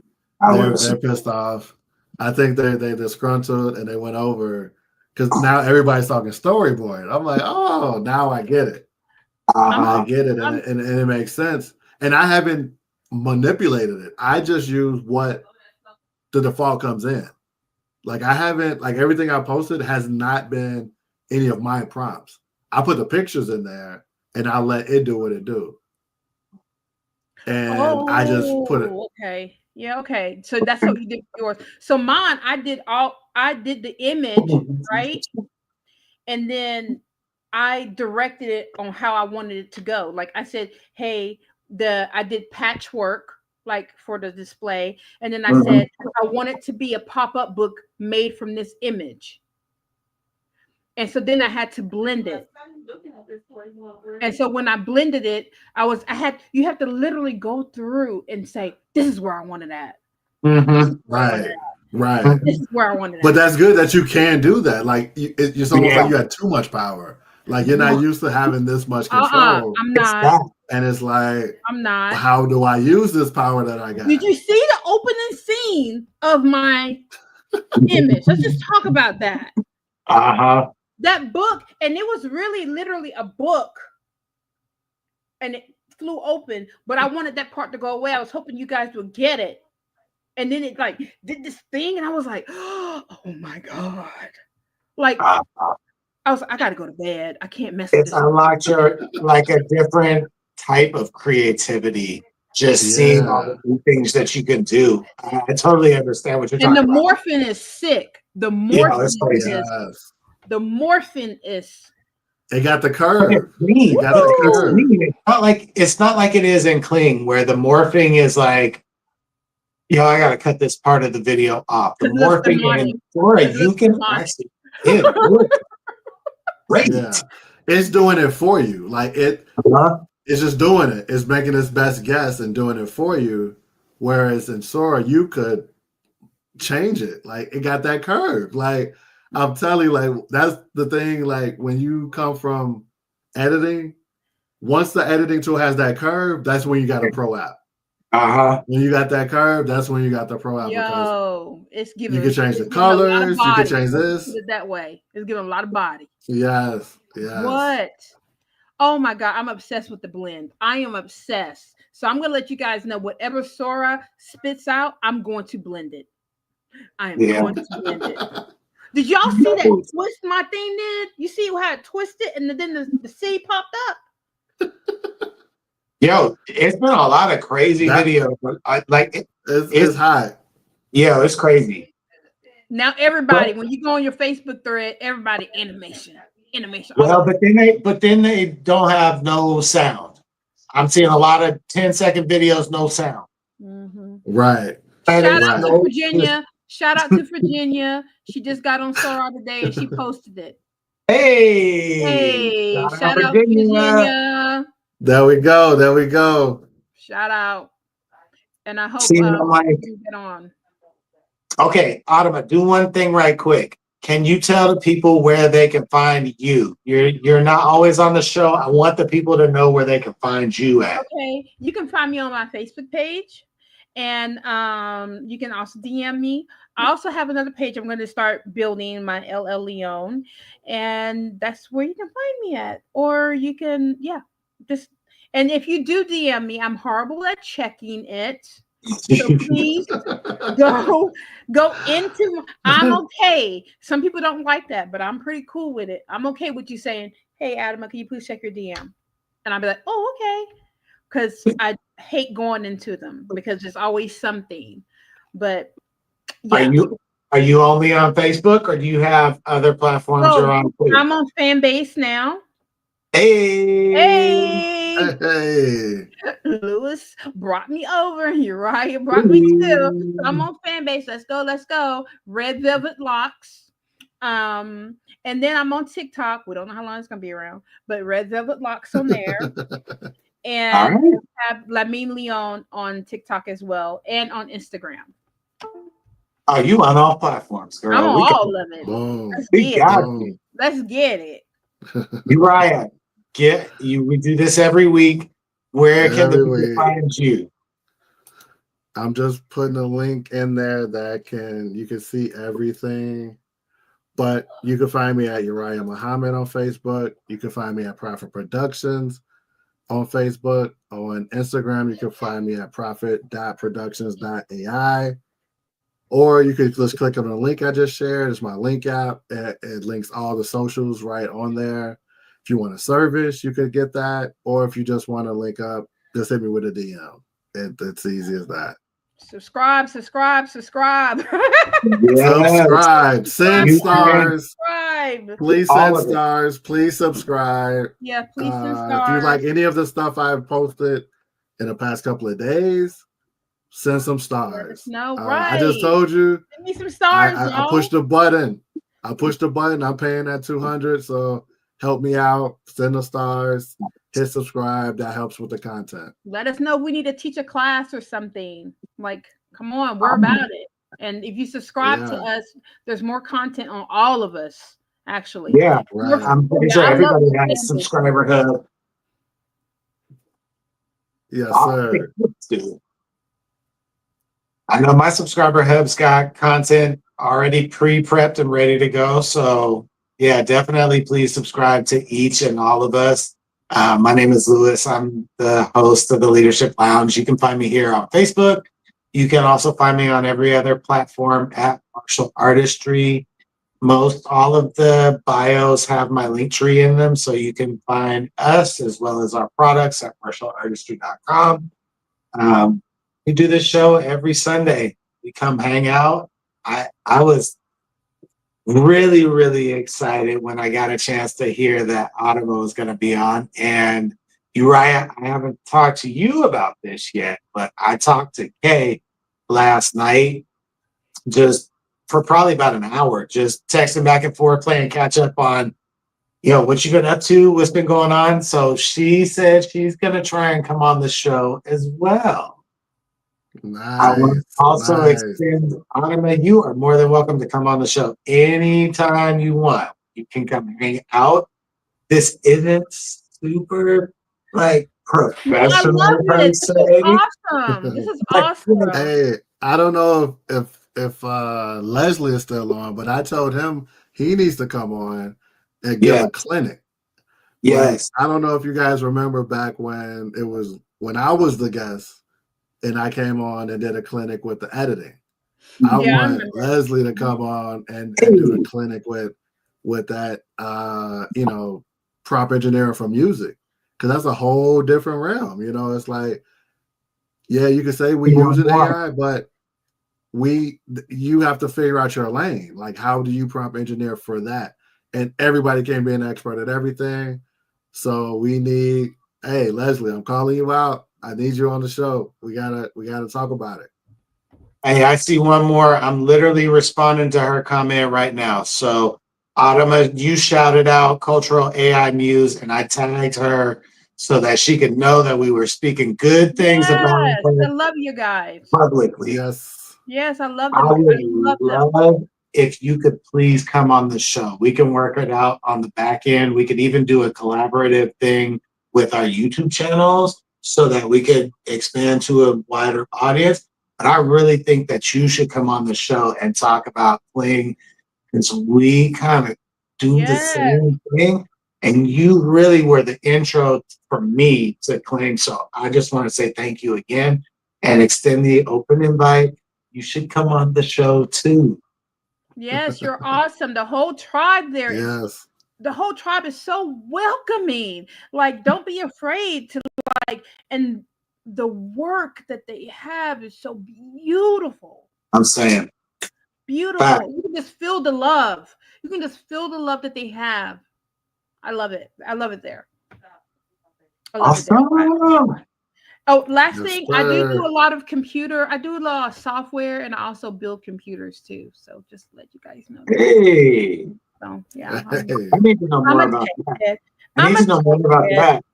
They're pissed off. I think they disgruntled and they went over because now everybody's talking storyboard. I'm like, oh, now I get it. I get it, and it makes sense. And I haven't manipulated it. I just use what the default comes in. Like I haven't, like everything I posted has not been any of my prompts. I put the pictures in there and I let it do what it do. And I just put it. Okay. Yeah, okay. So that's what you did with yours. So mine, I did the image, right? And then I directed it on how I wanted it to go. Like I said, hey, I did patchwork like for the display. And then I said, I want it to be a pop-up book made from this image. And so then I had to blend it. And so when I blended it, you have to literally go through and say, this is where I want it at. Right. This is where I want it But at. that's good that you can do that. Like it's almost like you had too much power. Like you're not used to having this much control. I'm not. And it's like, I'm not. How do I use this power that I got? Did you see the opening scene of my image? Let's just talk about that. That book, and it was really literally a book, and it flew open, but I wanted that part to go away. I was hoping you guys would get it. And then it like did this thing, and I was like, oh my God. Like I gotta go to bed. I can't mess with this. It's unlocked your like a different type of creativity. Just seeing all the new things that you can do. I totally understand what you're talking about. And the morphing is sick. The morphing is It got the curve. It's not like it is in Kling where the morphing is like, I gotta cut this part of the video off. The morphing in Sora, you can actually great. Yeah. It's doing it for you. Like it's just doing it. It's making its best guess and doing it for you. Whereas in Sora, you could change it. Like it got that curve. Like I'm telling you, like that's the thing. Like when you come from editing, once the editing tool has that curve, that's when you got a pro app. When you got that curve, that's when you got the pro app. It's giving. You can change the colors. You can change this. Put it that way. It's giving a lot of body. Yes. What? Oh my God! I'm obsessed with the blend. I am obsessed. So I'm gonna let you guys know whatever Sora spits out, I'm going to blend it. I am going to blend it. Did y'all see that twist my thing did? You see how it twisted and then the C popped up? Yo, it's been a lot of crazy videos. It's hot. Yeah, it's crazy. Now everybody, when you go on your Facebook thread, everybody animation. Well, but then they don't have no sound. I'm seeing a lot of 10-second videos, no sound. Right. Shout out to Virginia. She just got on Sora today and she posted it. Hey, shout out Virginia. There we go. Shout out. And I hope you get on. Okay, Autumn, do one thing right quick. Can you tell the people where they can find you? You're not always on the show. I want the people to know where they can find you at. Okay, you can find me on my Facebook page, and you can also DM me. I also have another page I'm going to start building, my LL Leon, and that's where you can find me at. Or you can, and if you do DM me, I'm horrible at checking it. So please go into I'm okay. Some people don't like that, but I'm pretty cool with it. I'm okay with you saying, hey Adam, can you please check your DM? And I'll be like, oh, okay. Because I hate going into them because there's always something. But are you only on Facebook or do you have other platforms you're on? I'm on Fanbase now. Hey. Hey, Hey. Lewis brought me over. Uriah brought me too. So I'm on fan base. Let's go. Let's go. Red Velvet Locks. And then I'm on TikTok. We don't know how long it's gonna be around, but Red Velvet Locks on there. All And right. have Lamine Leon on TikTok as well and on Instagram. Are you on all platforms, I'm girl? on all of it. Boom. Let's We get it. got you. Boom. Let's get it. Uriah, get you. We do this every week. Where can the Every people week. find you? I'm just putting a link in there that you can see everything. But you can find me at Uriah Muhammad on Facebook. You can find me at Prophet Productions on Facebook. On Instagram, you can find me at prophet.productions.ai. Or you could just click on the link I just shared. It's my link app. It links all the socials right on there. If you want a service, you could get that. Or if you just want to link up, just hit me with a DM. It's easy as that. Subscribe. Yes, Subscribe. Send you can. stars. Subscribe. Please All send of it. stars. Please subscribe. Yeah, please send If you like stars. any of the stuff I've posted in the past couple of days, send some Let us stars. know. I just Right. told you Send me some stars, I y'all. pushed the button. I'm paying that 200. So help me out. Send the stars. Hit subscribe. That helps with the content. Let us know if we need to teach a class or something. Like, come on, we're about it. And if you subscribe to us, there's more content on all of us, actually. Yeah, Right. I'm pretty Yeah, sure I love everybody this has family. subscriber hub. Yes, All sir. the kids do. I know my subscriber hub's got content already pre-prepped and ready to go. So yeah, definitely please subscribe to each and all of us. My name is Lewis. I'm the host of the Leadership Lounge. You can find me here on Facebook. You can also find me on every other platform at Martial Artistry. Most all of the bios have my link tree in them, so you can find us as well as our products at martialartistry.com. We do this show every Sunday. We come hang out. I was really, really excited when I got a chance to hear that Audible was going to be on. And Uriah, I haven't talked to you about this yet, but I talked to Kay last night just for probably about an hour, just texting back and forth, playing catch up on, what you been up to, what's been going on. So she said she's going to try and come on the show as well. I want to Nice. also Nice. extend, Anima, you are more than welcome to come on the show anytime you want. You can come hang out. This isn't super No, I love professional per it. This is se, awesome. This is but awesome. Hey, I don't know if Leslie is still on, but I told him he needs to come on and give yeah, a clinic. Like, yes, I don't know if you guys remember back when I was the guest and I came on and did a clinic with the editing. I Yeah, I want remember. Leslie to come on and do the hey, clinic with that prompt engineering for music. Cause that's a whole different realm. It's like, yeah, you could say we you want using more? AI, but you have to figure out your lane. Like, how do you prompt engineer for that? And everybody can't be an expert at everything. So we need, hey, Leslie, I'm calling you out. I need you on the show. We gotta talk about it. Hey, I see one more. I'm literally responding to her comment right now. So, Adama, you shouted out Cultural AI Muse, and I tagged her so that she could know that we were speaking good things about Yes, her I love you guys. publicly. Yes. Yes, I love I them. I would love them. love if you could please come on the show. We can work it out on the back end. We could even do a collaborative thing with our YouTube channels so that we could expand to a wider audience. But I really think that you should come on the show and talk about playing because we kind of do the Yes, same thing. And you really were the intro for me to Kling. So I just want to say thank you again and extend the open invite. You should come on the show too. yes, you're awesome. The whole tribe there is Yes. the whole tribe is so welcoming. Like, don't be afraid to and the work that they have is so beautiful. I'm saying, fact. Beautiful. You can just feel the love. You can just feel the love that they have. I love it. I love it there. I love the desktop. Awesome. Oh, last Yes, thing, I do sir. a lot of computer. I do a lot of software, and I also build computers too. So just to let you guys know that. Hey, So yeah, Hey. I need to know I'm more a about tech that. head. I need I'm a to know more tech about head. that.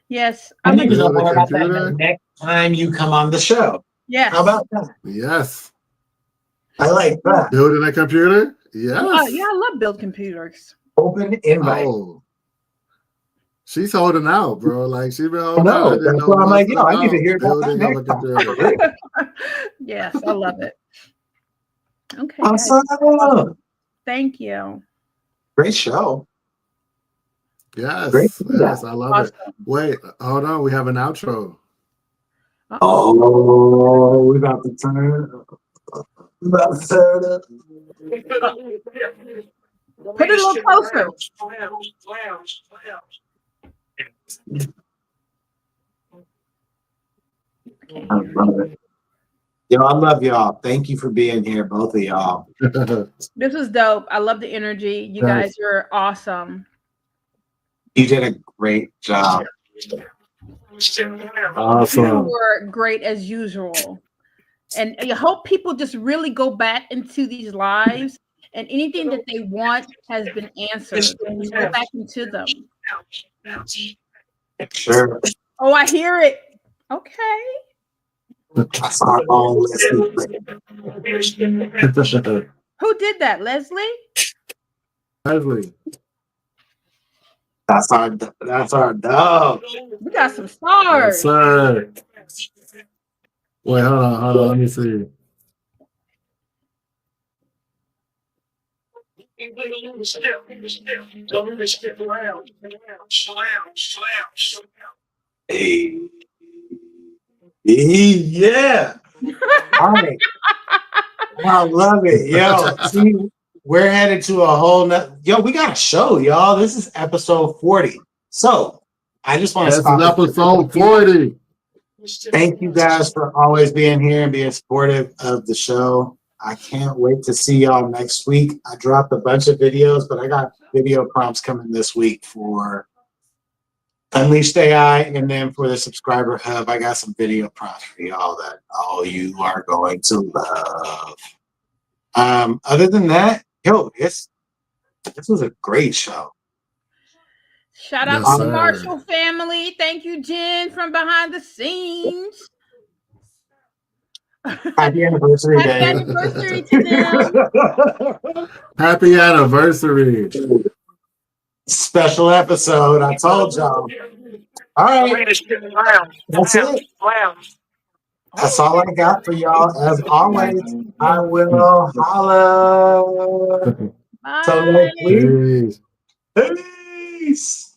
Yes, I I'm a need to know Build a more about that the computer? next time you come on the show. yes. How about that? Yes. I like that. Building a computer? Yeah, Yes. yeah, I love build computers. Open invite. Oh, she's holding out, bro. Like she's been I holding out. I know. didn't That's know why I'm like, much yo, I need to about hear about that building of a next time. For computer. real. Yes, I love it. Okay, guys. Awesome. Thank you. Great show. Yes, Great yes, feedback. I love it. Awesome. Wait, hold on. We have an outro. Uh-oh. Oh, we about to turn. We about to turn up. Put it a little closer. I love it. Yo, I love y'all. Thank you for being here, both of y'all. This was dope. I love the energy. You guys are awesome. You did a great job. You Awesome. were great as usual. And I hope people just really go back into these lives and anything that they want has been answered. Just go back into them. Sure. Oh, I hear it. Okay. That's our own Leslie. Who did that? Leslie? Leslie. That's our dog. We got some Yes, stars. sir. Wait, hold on. Let me see. Hey. Yeah. All right. I love it. Yo, see, we're headed to a whole nother. Yo, we got a show, y'all. This is episode 40. So I just want to This is stop. episode 40. Thank you guys for always being here and being supportive of the show. I can't wait to see y'all next week. I dropped a bunch of videos, but I got video prompts coming this week for Unleashed AI, and then for the subscriber hub, I got some video prompts for y'all that all you are going to love. Other than that, yo, this was a great show. Shout out Yes, to the sir. Marshall family. Thank you, Jen, from behind the scenes. Happy anniversary, Happy babe. anniversary to them. Happy anniversary. Special episode. I told y'all. All right. That's it. That's all I got for y'all. As always, I will holla. Till Bye. next week. Peace. Peace.